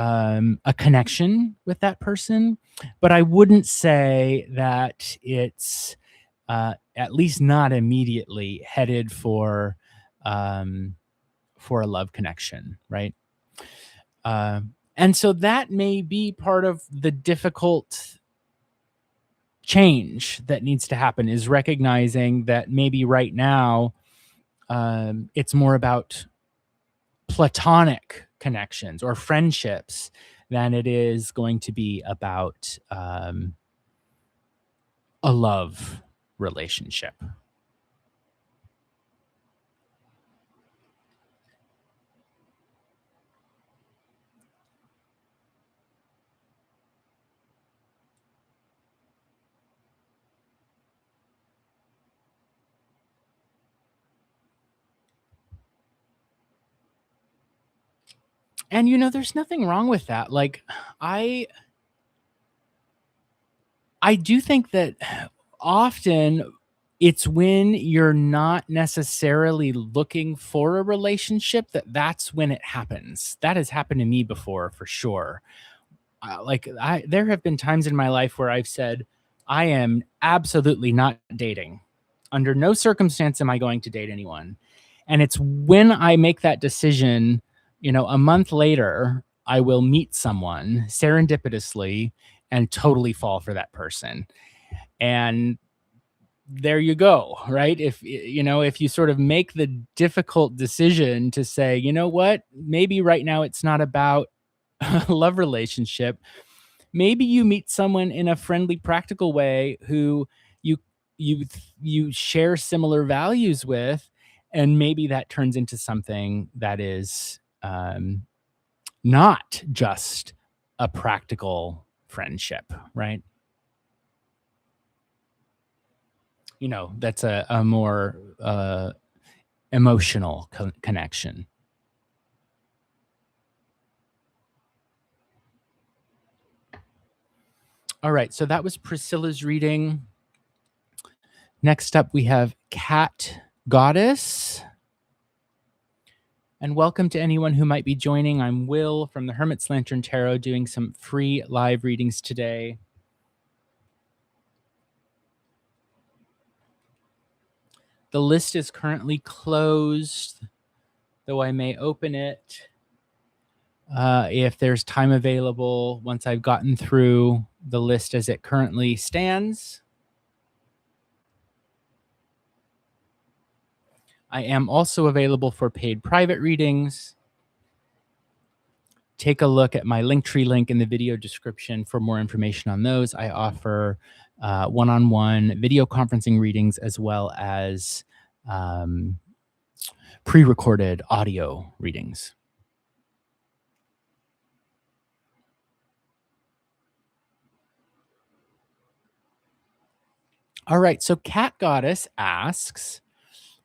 Speaker 1: a connection with that person. But I wouldn't say that it's at least not immediately headed for a love connection, right? And so that may be part of the difficult change that needs to happen, is recognizing that maybe right now it's more about platonic connections or friendships than it is going to be about a love relationship. And there's nothing wrong with that. Like I I do think that often it's when you're not necessarily looking for a relationship that's when it happens. That has happened to me before, for sure. There have been times in my life where I've said, I am absolutely not dating. Under no circumstance am I going to date anyone. And it's when I make that decision, a month later, I will meet someone serendipitously and totally fall for that person. And there you go, right? If you sort of make the difficult decision to say, you know what, maybe right now it's not about a love relationship. Maybe you meet someone in a friendly, practical way who you you you share similar values with, and maybe that turns into something that is not just a practical friendship, right? That's a more emotional connection. All right, so that was Priscilla's reading. Next up, we have Cat Goddess. And welcome to anyone who might be joining. I'm Will from the Hermit's Lantern Tarot, doing some free live readings today. The list is currently closed, though I may open it if there's time available once I've gotten through the list as it currently stands. I am also available for paid private readings. take a look at my Linktree link in the video description for more information on those. I offer one-on-one video conferencing readings as well as pre-recorded audio readings. All right, so Cat Goddess asks,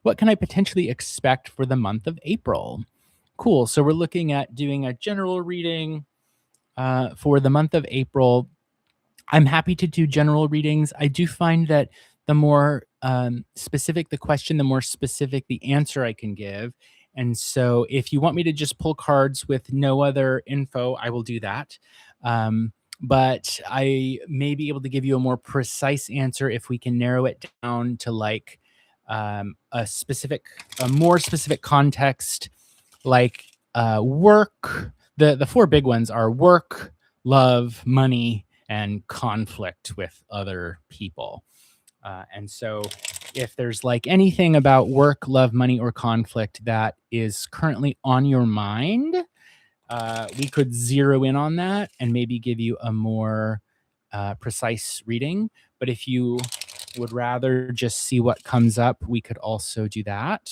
Speaker 1: what can I potentially expect for the month of April? Cool. So we're looking at doing a general reading for the month of April. I'm happy to do general readings. I do find that the more specific the question, the more specific the answer I can give. And so if you want me to just pull cards with no other info, I will do that. But I may be able to give you a more precise answer if we can narrow it down to like a more specific context, like work. The four big ones are work, love, money, and conflict with other people. And so if there's like anything about work, love, money, or conflict that is currently on your mind, we could zero in on that and maybe give you a more precise reading. But if you would rather just see what comes up, we could also do that.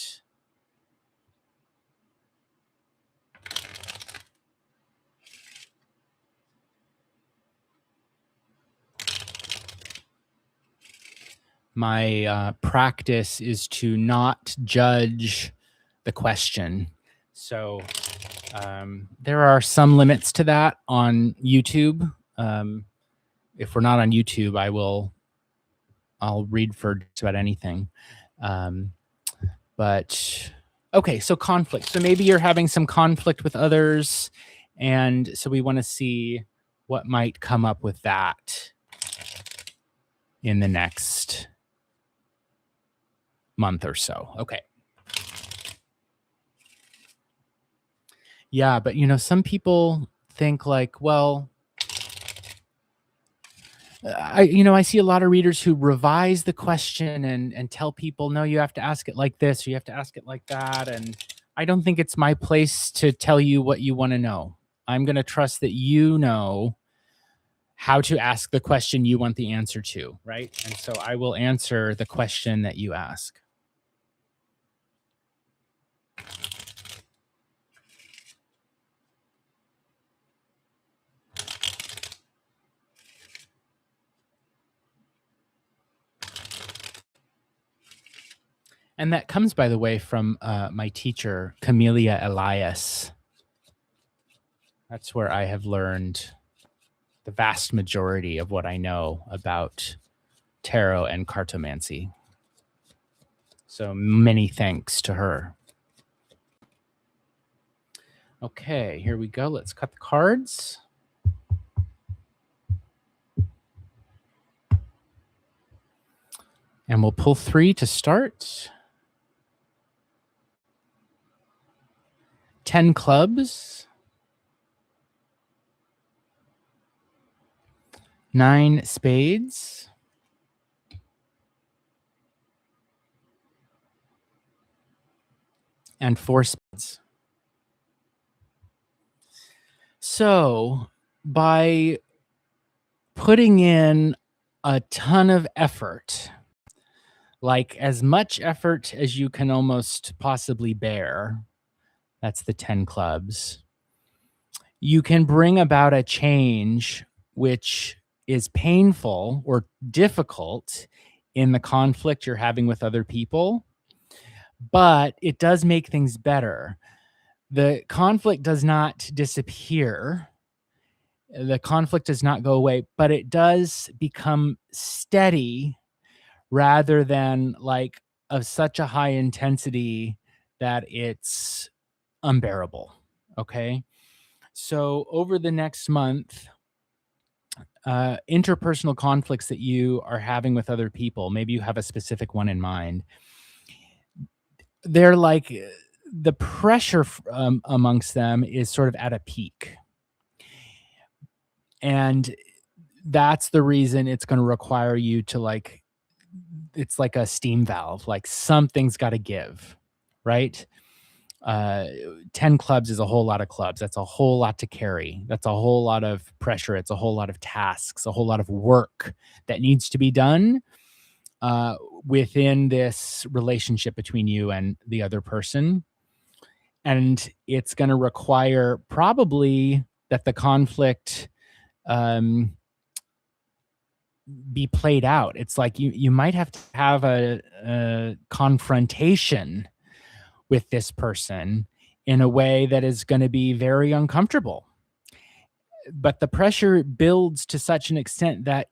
Speaker 1: My practice is to not judge the question. So there are some limits to that on YouTube. If we're not on YouTube, I'll read for just about anything. But okay, so conflict. So maybe you're having some conflict with others, and so we want to see what might come up with that in the next month or so. Okay. Yeah, but some people think like, well, I see a lot of readers who revise the question and tell people, no, you have to ask it like this, or you have to ask it like that. And I don't think it's my place to tell you what you want to know. I'm going to trust that you know how to ask the question you want the answer to, right? And so I will answer the question that you ask. And that comes, by the way, from my teacher, Camellia Elias. That's where I have learned the vast majority of what I know about tarot and cartomancy. So many thanks to her. Okay, here we go. Let's cut the cards. And we'll pull 3 to start. 10 clubs. 9 spades. And 4 spades. So by putting in a ton of effort, like as much effort as you can almost possibly bear, that's the 10 clubs, you can bring about a change which is painful or difficult in the conflict you're having with other people, but it does make things better. The conflict does not disappear. The conflict does not go away, but it does become steady rather than like of such a high intensity that it's unbearable. Okay. So over the next month, interpersonal conflicts that you are having with other people, maybe you have a specific one in mind, they're like the pressure amongst them is sort of at a peak. And that's the reason it's going to require you to like, it's like a steam valve, like something's got to give, right? uh, 10 clubs is a whole lot of clubs. That's a whole lot to carry. That's a whole lot of pressure. It's a whole lot of tasks, a whole lot of work that needs to be done uh, within this relationship between you and the other person. And it's going to require probably that the conflict um, be played out. It's like you might have to have a confrontation with this person in a way that is going to be very uncomfortable. But the pressure builds to such an extent that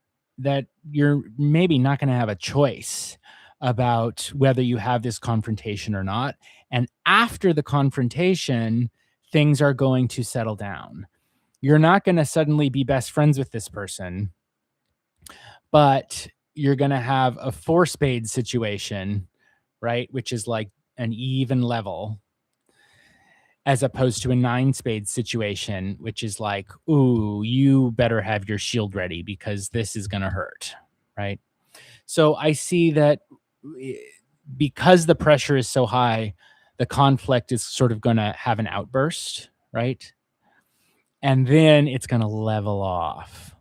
Speaker 1: you're maybe not going to have a choice about whether you have this confrontation or not. And after the confrontation, things are going to settle down. You're not going to suddenly be best friends with this person, but you're going to have a four spades situation, right? Which is like an even level, as opposed to a nine spades situation, which is like, ooh, you better have your shield ready because this is going to hurt, right? So I see that eh, because the pressure is so high, the conflict is sort of going to have an outburst, right? And then it's going to level off.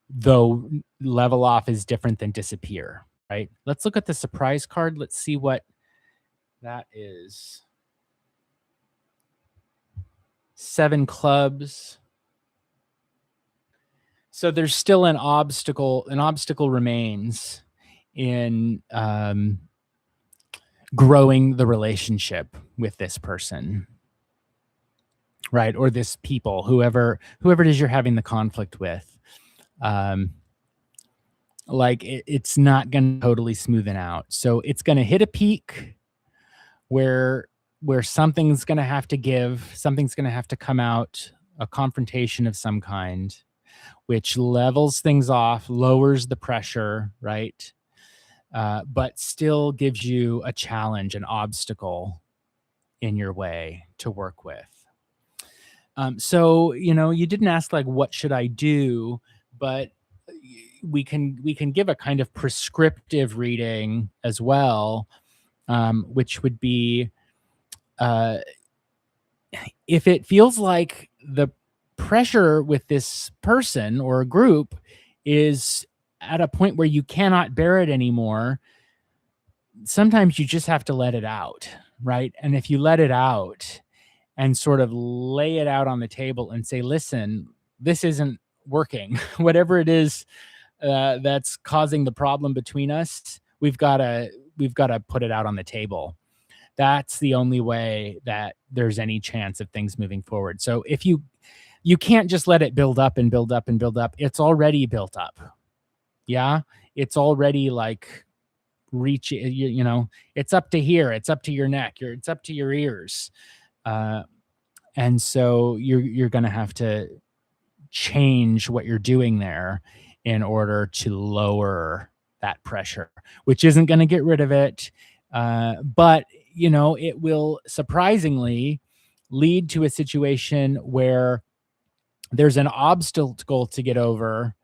Speaker 1: Though level off is different than disappear, right? Let's look at the surprise card. Let's see what that is. 7 clubs. So there's still an obstacle. An obstacle remains in growing the relationship with this person, right? Or this people, whoever it is you're having the conflict with. Like it's not going to totally smoothen out. So it's going to hit a peak where something's going to have to give, something's going to have to come out, a confrontation of some kind, which levels things off, lowers the pressure, right? But still gives you a challenge, an obstacle in your way to work with. So, you didn't ask like, what should I do? But we can give a kind of prescriptive reading as well, which would be, uh, if it feels like the pressure with this person or a group is at a point where you cannot bear it anymore, sometimes you just have to let it out, right? And if you let it out and sort of lay it out on the table and say, listen, this isn't working, whatever it is that's causing the problem between us, we've got to put it out on the table. That's the only way that there's any chance of things moving forward. So if you can't just let it build up and build up and build up. It's already built up. Yeah. It's already like it's up to here. It's up to your neck. It's up to your ears. And so you're going to have to change what you're doing there in order to lower that pressure, which isn't going to get rid of it. But it will surprisingly lead to a situation where there's an obstacle to get over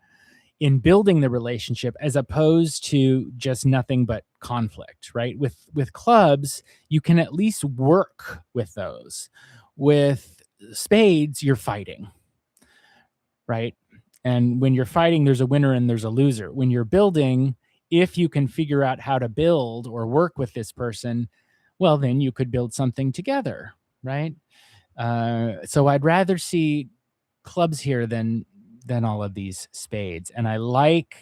Speaker 1: in building the relationship, as opposed to just nothing but conflict, right? With clubs, you can at least work with those. With spades, you're fighting, right? And when you're fighting, there's a winner and there's a loser. When you're building, if you can figure out how to build or work with this person, well, then you could build something together, right? So I'd rather see clubs here than all of these spades. And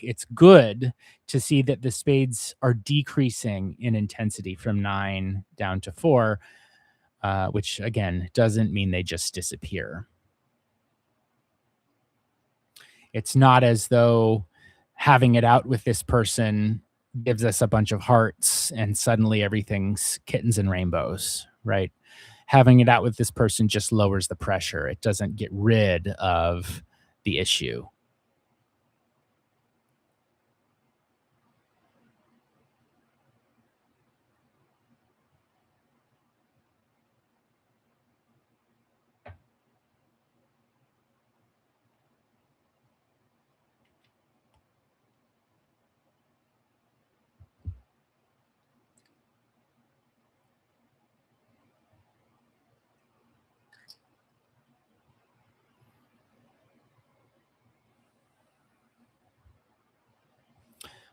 Speaker 1: it's good to see that the spades are decreasing in intensity from 9 down to 4, which again doesn't mean they just disappear. It's not as though having it out with this person gives us a bunch of hearts and suddenly everything's kittens and rainbows, right? Having it out with this person just lowers the pressure. It doesn't get rid of the issue.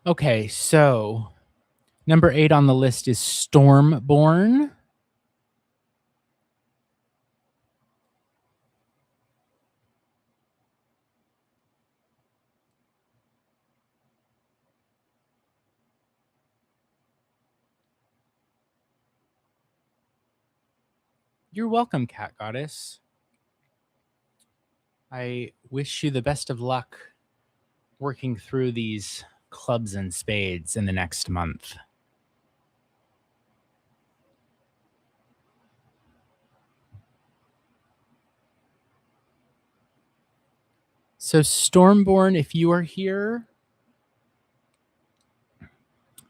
Speaker 1: Okay, so number 8 on the list is Stormborn. You're welcome, Cat Goddess. I wish you the best of luck working through these clubs and spades in the next month. So Stormborn, if you are here,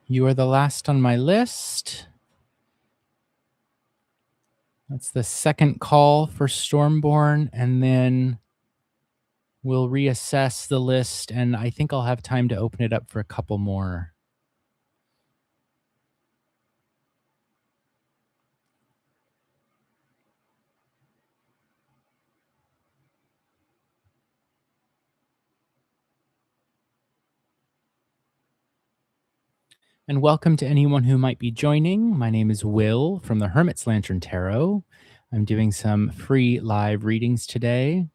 Speaker 1: you are the last on my list. That's the second call for Stormborn, and then we'll reassess the list, and I think I'll have time to open it up for a couple more. And welcome to anyone who might be joining. My name is Will from the Hermit's Lantern Tarot. I'm doing some free live readings today.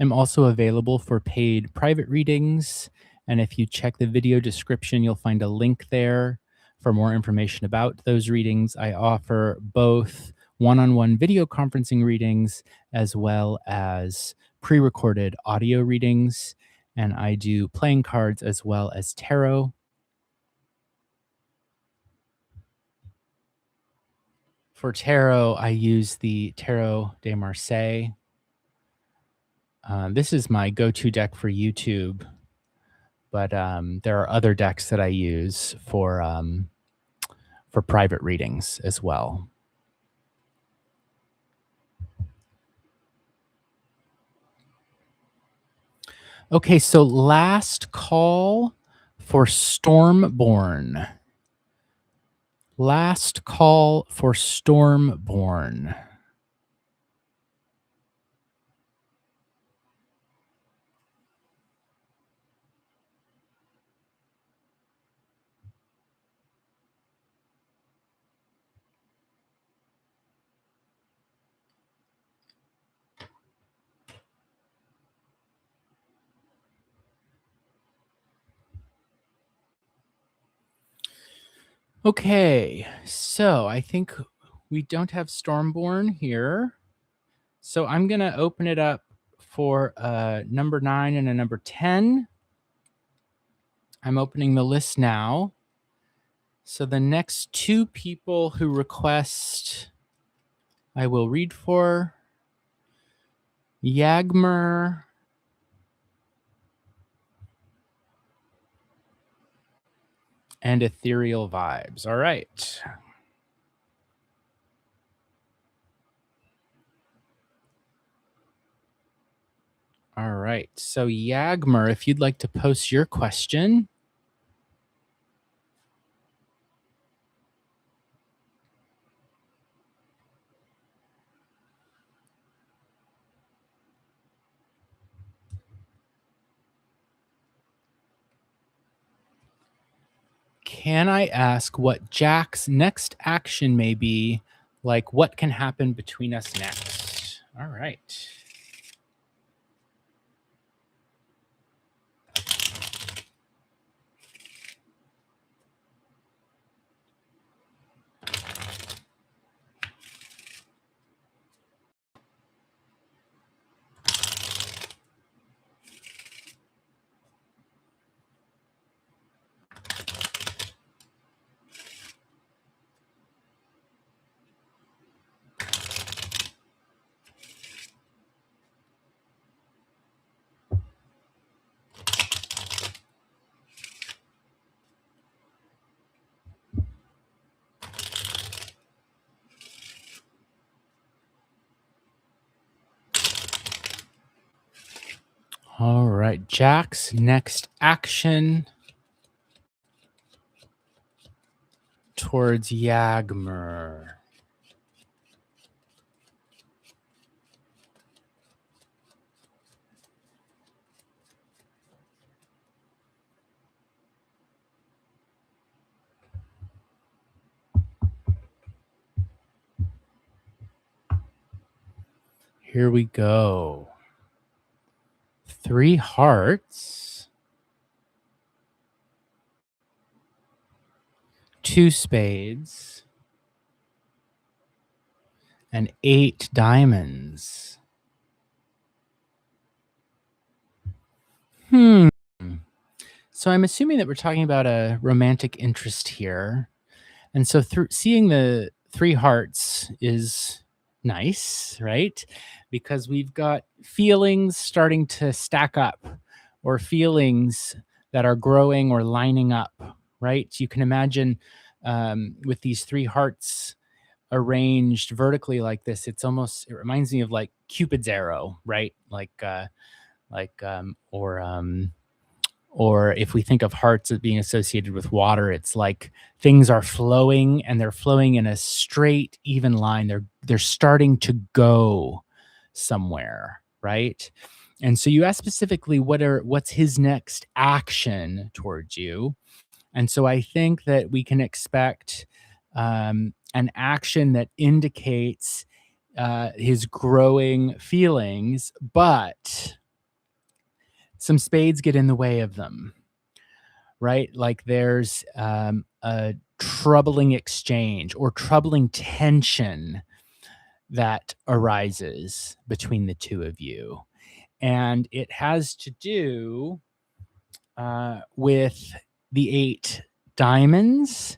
Speaker 1: I'm also available for paid private readings. And if you check the video description, you'll find a link there for more information about those readings. I offer both one-on-one video conferencing readings as well as pre-recorded audio readings. And I do playing cards as well as tarot. For tarot, I use the Tarot de Marseille. This is my go-to deck for YouTube, but there are other decks that I use for private readings as well. Okay, so last call for Stormborn. Last call for Stormborn. Okay, so I think we don't have Stormborn here. So I'm going to open it up for a number 9 and a number 10. I'm opening the list now. So the next 2 people who request, I will read for. Yagmer and Ethereal Vibes. All right. All right. So Yagmer, if you'd like to post your question. Can I ask what Jack's next action may be? Like, what can happen between us next? All right. All right. Jack's next action towards Yagmer. Here we go. 3 hearts, 2 spades, and 8 diamonds. So I'm assuming that we're talking about a romantic interest here. And so seeing the 3 hearts is nice, right? Because we've got feelings starting to stack up, or feelings that are growing or lining up, right? You can imagine with these 3 hearts arranged vertically like this, it reminds me of like Cupid's arrow, right? Like or if we think of hearts as being associated with water, it's like things are flowing, and they're flowing in a straight, even line. They're starting to go somewhere, right? And so you asked specifically what's his next action towards you. And so I think that we can expect an action that indicates his growing feelings, but some spades get in the way of them, right? Like there's a troubling exchange or troubling tension that arises between the two of you. And it has to do with the 8 diamonds.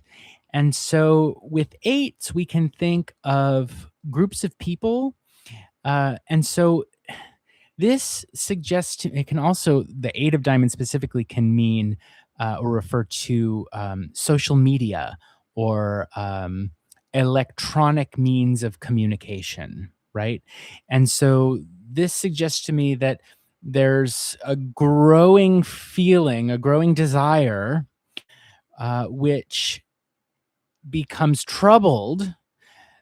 Speaker 1: And so with 8s, we can think of groups of people. And so this suggests it can also, the 8 of diamonds specifically can mean or refer to social media or electronic means of communication, right? And so this suggests to me that there's a growing feeling, a growing desire, which becomes troubled,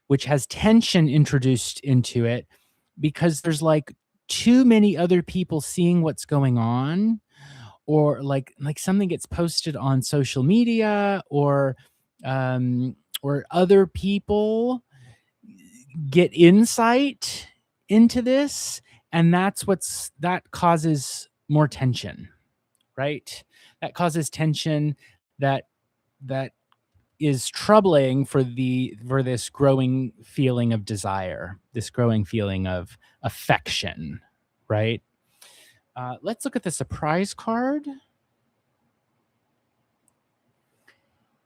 Speaker 1: which has tension introduced into it, because there's like too many other people seeing what's going on, or like something gets posted on social media, or other people get insight into this, and that causes more tension, right? That causes tension that that is troubling for this growing feeling of desire, this growing feeling of affection, right? Let's look at the surprise card.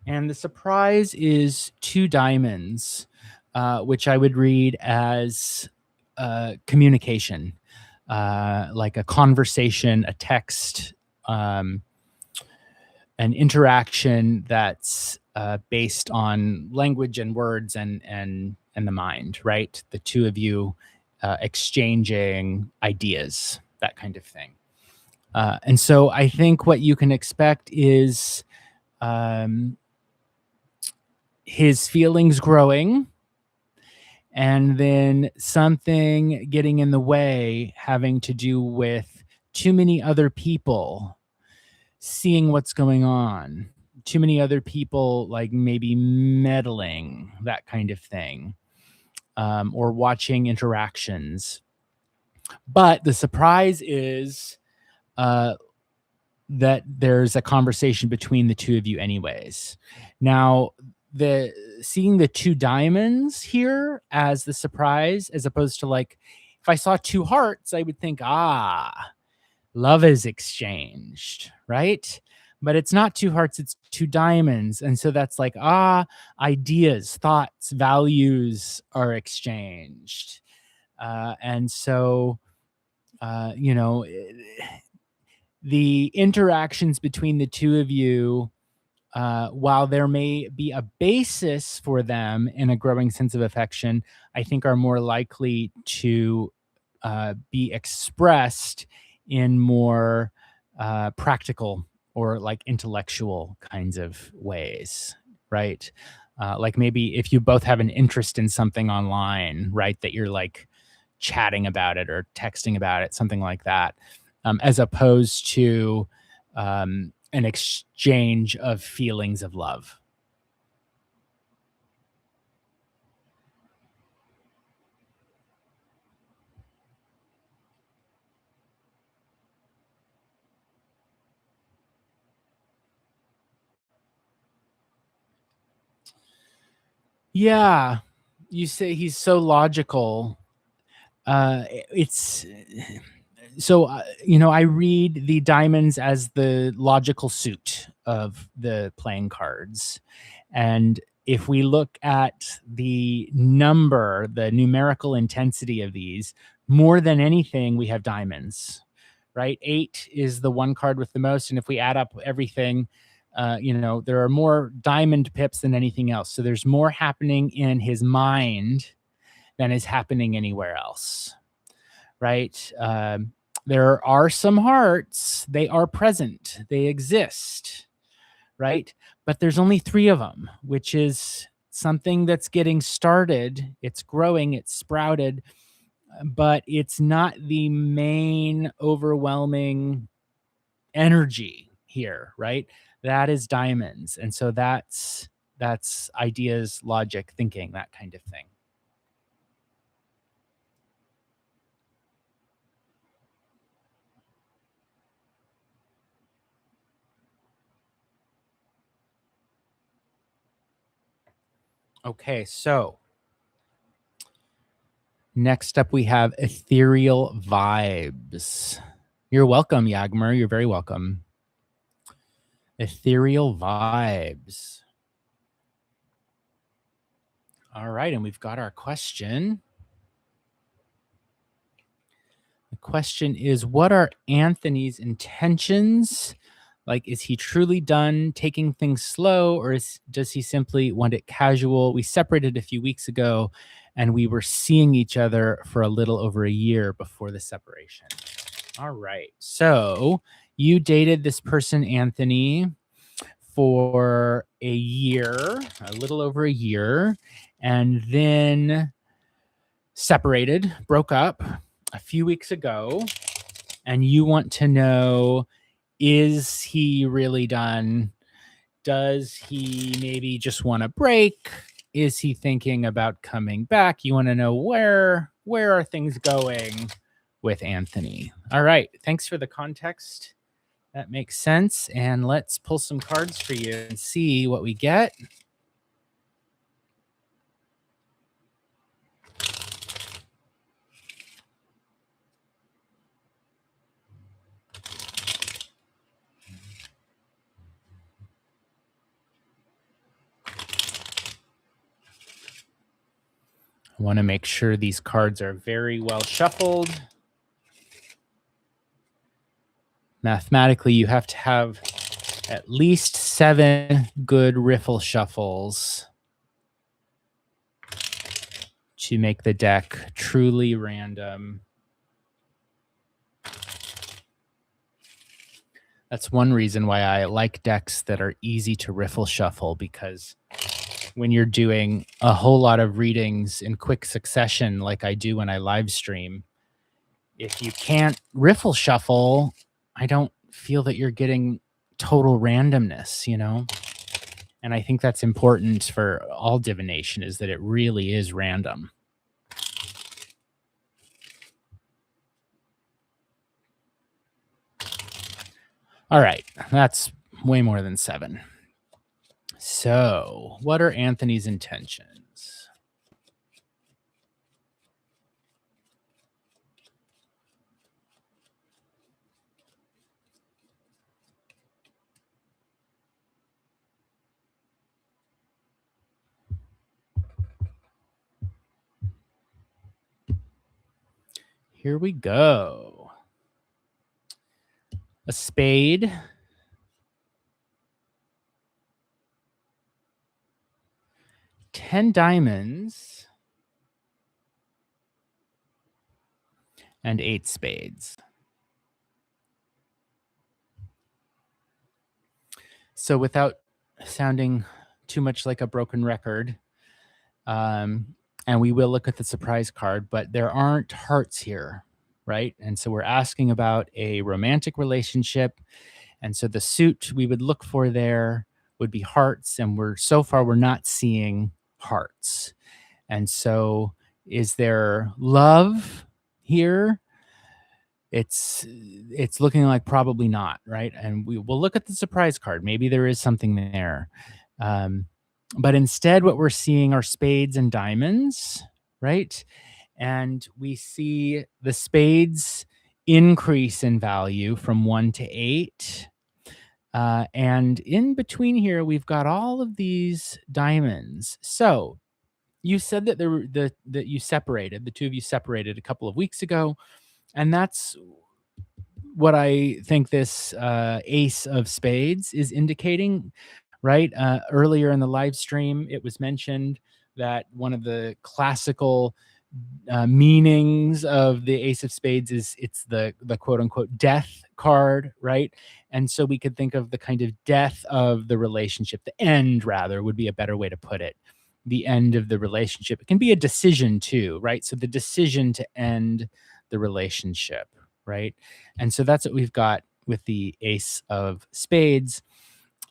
Speaker 1: And the surprise is 2 diamonds, which I would read as communication, like a conversation, a text, an interaction that's based on language and words and the mind, right? The two of you exchanging ideas, that kind of thing. And so I think what you can expect is his feelings growing, and then something getting in the way, having to do with too many other people seeing what's going on, too many other people like maybe meddling, that kind of thing, or watching interactions. But the surprise is that there's a conversation between the two of you anyways. Now, seeing the 2 diamonds here as the surprise, as opposed to like, if I saw 2 hearts, I would think, love is exchanged, right? But it's not 2 hearts, it's 2 diamonds. And so that's like, ideas, thoughts, values are exchanged. And so, the interactions between the two of you, while there may be a basis for them in a growing sense of affection, I think are more likely to be expressed in more practical or like intellectual kinds of ways, right? Like maybe if you both have an interest in something online, right, that you're like chatting about it or texting about it, something like that, as opposed to an exchange of feelings of love. Yeah. You say he's so logical. It's so I read the diamonds as the logical suit of the playing cards, and if we look at the number, the numerical intensity of these, more than anything, we have diamonds, right? 8 is the one card with the most, and if we add up everything, there are more diamond pips than anything else. So there's more happening in his mind than is happening anywhere else, right? There are some hearts, they are present, they exist, right? But there's only 3 of them, which is something that's getting started. It's growing, it's sprouted, but it's not the main overwhelming energy here, right? That is diamonds. And so that's ideas, logic, thinking, that kind of thing. Okay, so next up we have ethereal vibes. You're welcome, Yagmer. You're very welcome. Ethereal vibes. All right, and we've got our question. The question is, what are Anthony's intentions? Like, is he truly done taking things slow, or does he simply want it casual? We separated a few weeks ago, and we were seeing each other for a little over a year before the separation. All right. So you dated this person, Anthony, for a year, a little over a year, and then separated, broke up a few weeks ago. And you want to know, is he really done? Does he maybe just want a break? Is he thinking about coming back? You want to know where are things going with Anthony? All right. Thanks for the context. That makes sense. And let's pull some cards for you and see what we get. I want to make sure these cards are very well shuffled. Mathematically, you have to have at least 7 good riffle shuffles to make the deck truly random. That's one reason why I like decks that are easy to riffle shuffle, because when you're doing a whole lot of readings in quick succession, like I do when I live stream, if you can't riffle shuffle, I don't feel that you're getting total randomness, And I think that's important for all divination, is that it really is random. All right, that's way more than 7. So, what are Anthony's intentions? Here we go. A spade. $10 diamonds. And 8 spades. So without sounding too much like a broken record, and we will look at the surprise card, but there aren't hearts here, right? And so we're asking about a romantic relationship. And so the suit we would look for there would be hearts, and so far we're not seeing hearts. And so is there love here? It's looking like probably not, right? And we'll look at the surprise card. Maybe there is something there. But instead, what we're seeing are spades and diamonds, right? And we see the spades increase in value from 1 to 8. And in between here, we've got all of these diamonds. So you said that that you separated, the two of you separated a couple of weeks ago, and that's what I think this ace of spades is indicating, right? Earlier in the live stream, it was mentioned that one of the classical meanings of the ace of spades is it's the quote unquote death card, right? And so we could think of the kind of death of the relationship, the end rather would be a better way to put it. The end of the relationship. It can be a decision too, right? So the decision to end the relationship, right? And so that's what we've got with the ace of spades.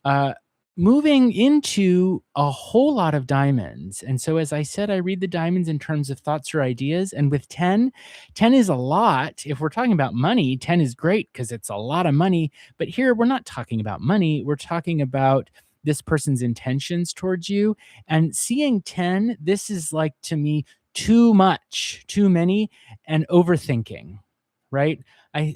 Speaker 1: Uh, Moving into a whole lot of diamonds. And so, as I said, I read the diamonds in terms of thoughts or ideas. And with 10, 10 is a lot. If we're talking about money, 10 is great because it's a lot of money. But here, we're not talking about money. We're talking about this person's intentions towards you. And seeing 10, this is like to me too much, too many, and overthinking, right?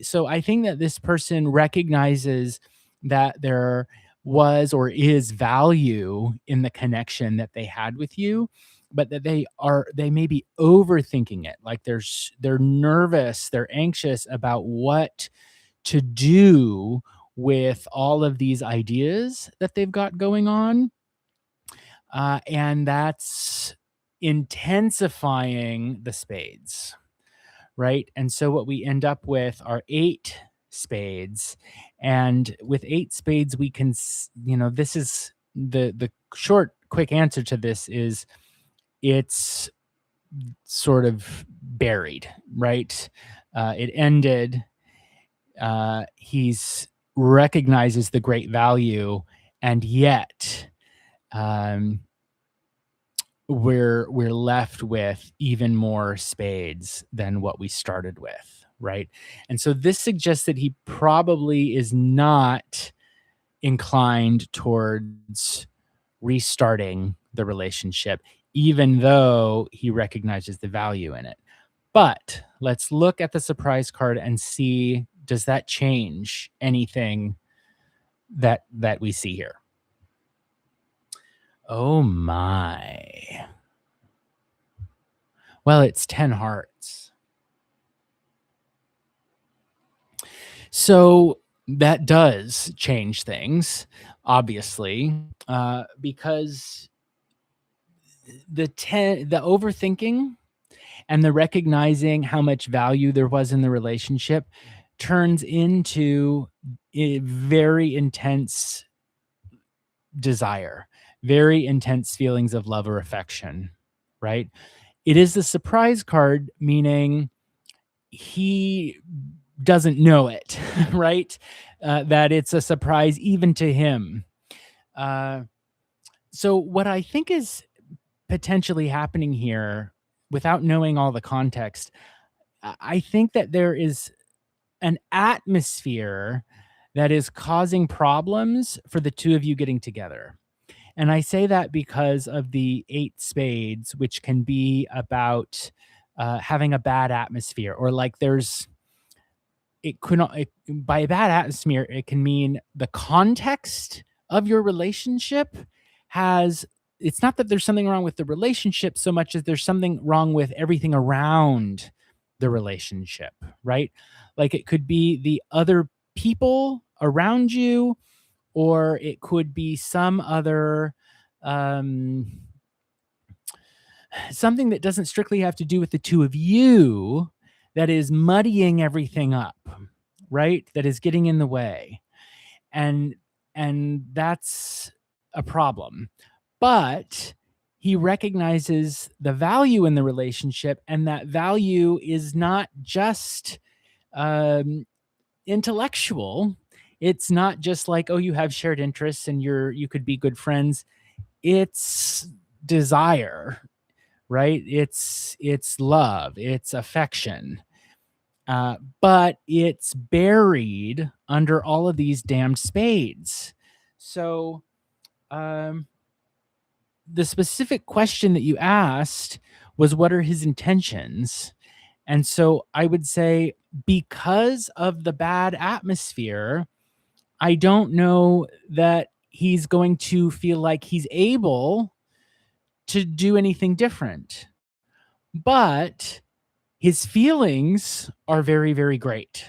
Speaker 1: So I think that this person recognizes that there was or is value in the connection that they had with you, but that they may be overthinking it, like they're nervous, they're anxious about what to do with all of these ideas that they've got going on, and that's intensifying the spades, right? And so what we end up with are 8 spades. And with 8 spades, we can, this is the short, quick answer to this is it's sort of buried, right? It ended. He's recognizes the great value, and yet um, we're left with even more spades than what we started with, right? And so this suggests that he probably is not inclined towards restarting the relationship, even though he recognizes the value in it. But let's look at the surprise card and see, does that change anything that we see here? Oh my. Well, it's 10 hearts. So that does change things, obviously, because the overthinking and the recognizing how much value there was in the relationship turns into a very intense desire, very intense feelings of love or affection, right? It is the surprise card, meaning he doesn't know it, right? That it's a surprise even to him. So what I think is potentially happening here, without knowing all the context, I think that there is an atmosphere that is causing problems for the two of you getting together. And I say that because of the 8 spades, which can be about having a bad atmosphere, or like it could not, by a bad atmosphere, it can mean the context of your relationship has, it's not that there's something wrong with the relationship so much as there's something wrong with everything around the relationship, right? Like it could be the other people around you, or it could be some other um something that doesn't strictly have to do with the two of you, that is muddying everything up, right? That is getting in the way. And that's a problem. But he recognizes the value in the relationship, and that value is not just um intellectual. It's not just like, oh, you have shared interests and you could be good friends. It's desire, right? It's love, it's affection, but it's buried under all of these damned spades. So the specific question that you asked was, what are his intentions? And so I would say, because of the bad atmosphere, I don't know that he's going to feel like he's able to do anything different. But his feelings are very, very great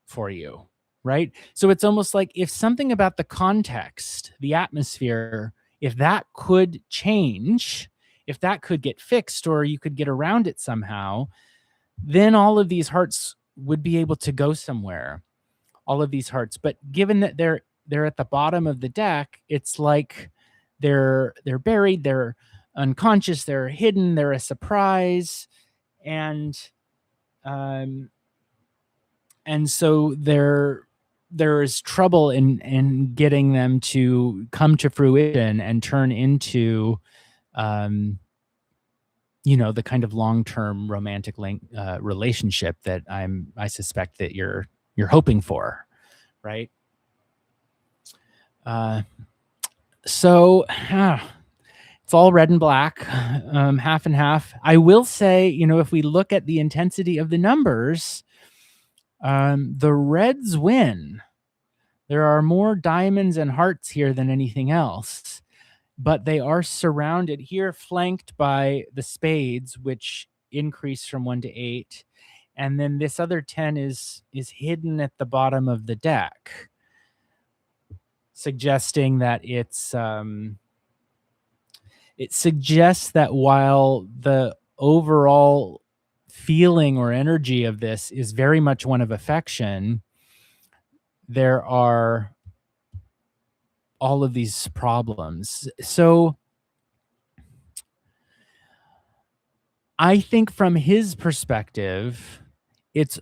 Speaker 1: for you, right? So it's almost like, if something about the context, the atmosphere, if that could change, if that could get fixed, or you could get around it somehow, then all of these hearts would be able to go somewhere. All of these hearts. But given that they're at the bottom of the deck, it's like they're buried, they're unconscious, they're hidden, they're a surprise, and um so there is trouble in getting them to come to fruition and turn into um the kind of long-term romantic relationship that I suspect that you're hoping for, right? Uh, so it's all red and black, half and half. I will say, if we look at the intensity of the numbers, the Reds win. There are more diamonds and hearts here than anything else, but they are surrounded here, flanked by the spades, which increase from 1 to 8. And then this other 10 is hidden at the bottom of the deck, suggesting that it suggests that while the overall feeling or energy of this is very much one of affection, there are all of these problems. So I think from his perspective, it's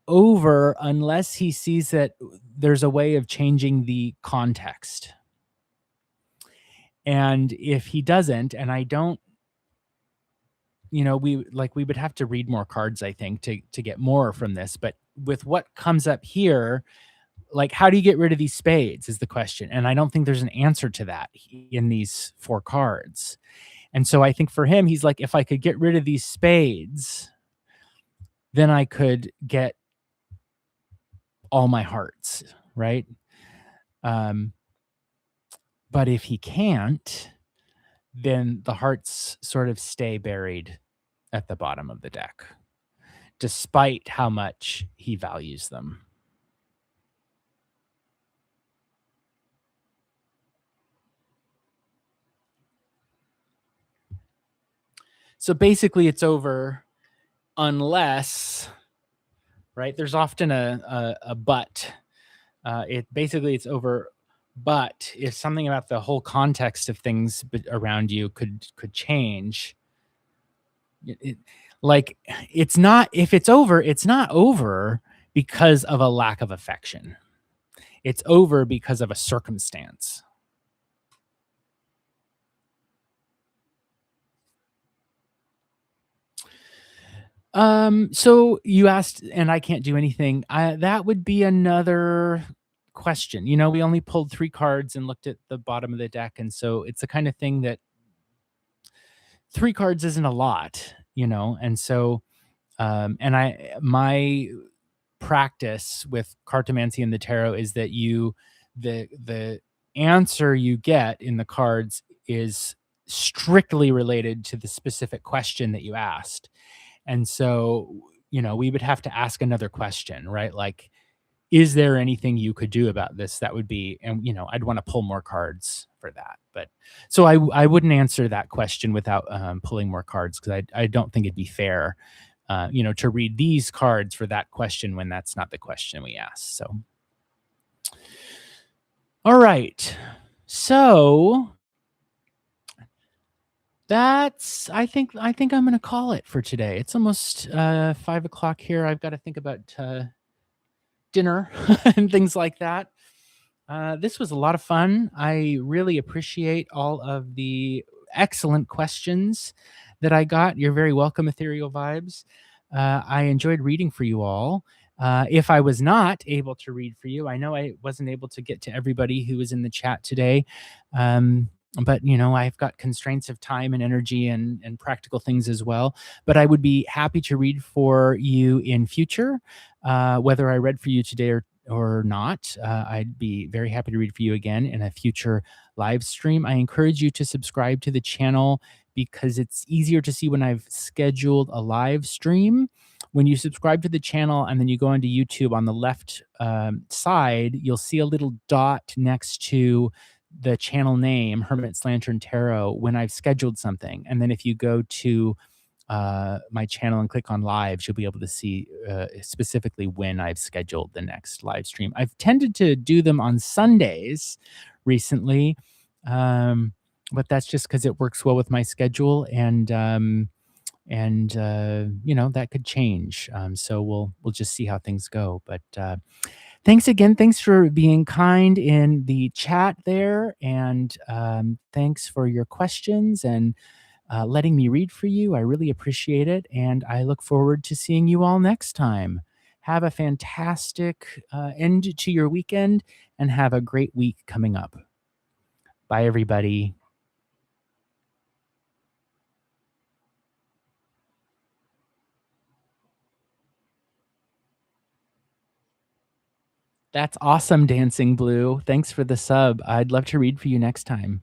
Speaker 1: over unless he sees that there's a way of changing the context. And if he doesn't, and I don't, we would have to read more cards, I think, to get more from this. But with what comes up here, like, how do you get rid of these spades is the question. And I don't think there's an answer to that in these 4 cards. And so I think for him, he's like, if I could get rid of these spades, then I could get all my hearts, right? But if he can't, then the hearts sort of stay buried at the bottom of the deck, despite how much he values them. So basically it's over unless, right? There's often a but. It's over, but if something about the whole context of things around you could change, it's not, if it's over, it's not over because of a lack of affection. It's over because of a circumstance. So you asked, and I can't do anything. That would be another question. We only pulled 3 cards and looked at the bottom of the deck, and so it's the kind of thing that 3 cards isn't a lot, and so my practice with cartomancy and the tarot is that the answer you get in the cards is strictly related to the specific question that you asked. And so, we would have to ask another question, right? Like, is there anything you could do about this? That would be, and I'd want to pull more cards for that. But so I wouldn't answer that question without pulling more cards, because I don't think it'd be fair, to read these cards for that question when that's not the question we asked. So, all right. So I think I'm going to call it for today. It's almost 5:00 here. I've got to think about dinner and things like that. This was a lot of fun. I really appreciate all of the excellent questions that I got. You're very welcome, Ethereal Vibes. I enjoyed reading for you all. If I was not able to read for you, I know I wasn't able to get to everybody who was in the chat today. but I've got constraints of time and energy and practical things as well. But I would be happy to read for you in future, whether I read for you today or not. I'd be very happy to read for you again in a future live stream. I encourage you to subscribe to the channel because it's easier to see when I've scheduled a live stream. When you subscribe to the channel and then you go onto YouTube, on the left side, you'll see a little dot next to the channel name, Hermit's Lantern Tarot, when I've scheduled something. And then if you go to my channel and click on lives, you'll be able to see specifically when I've scheduled the next live stream. I've tended to do them on Sundays recently, um, but that's just because it works well with my schedule, and that could change. So we'll just see how things go. But thanks again. Thanks for being kind in the chat there, and thanks for your questions and letting me read for you. I really appreciate it, and I look forward to seeing you all next time. Have a fantastic end to your weekend, and have a great week coming up. Bye, everybody. That's awesome, Dancing Blue. Thanks for the sub. I'd love to read for you next time.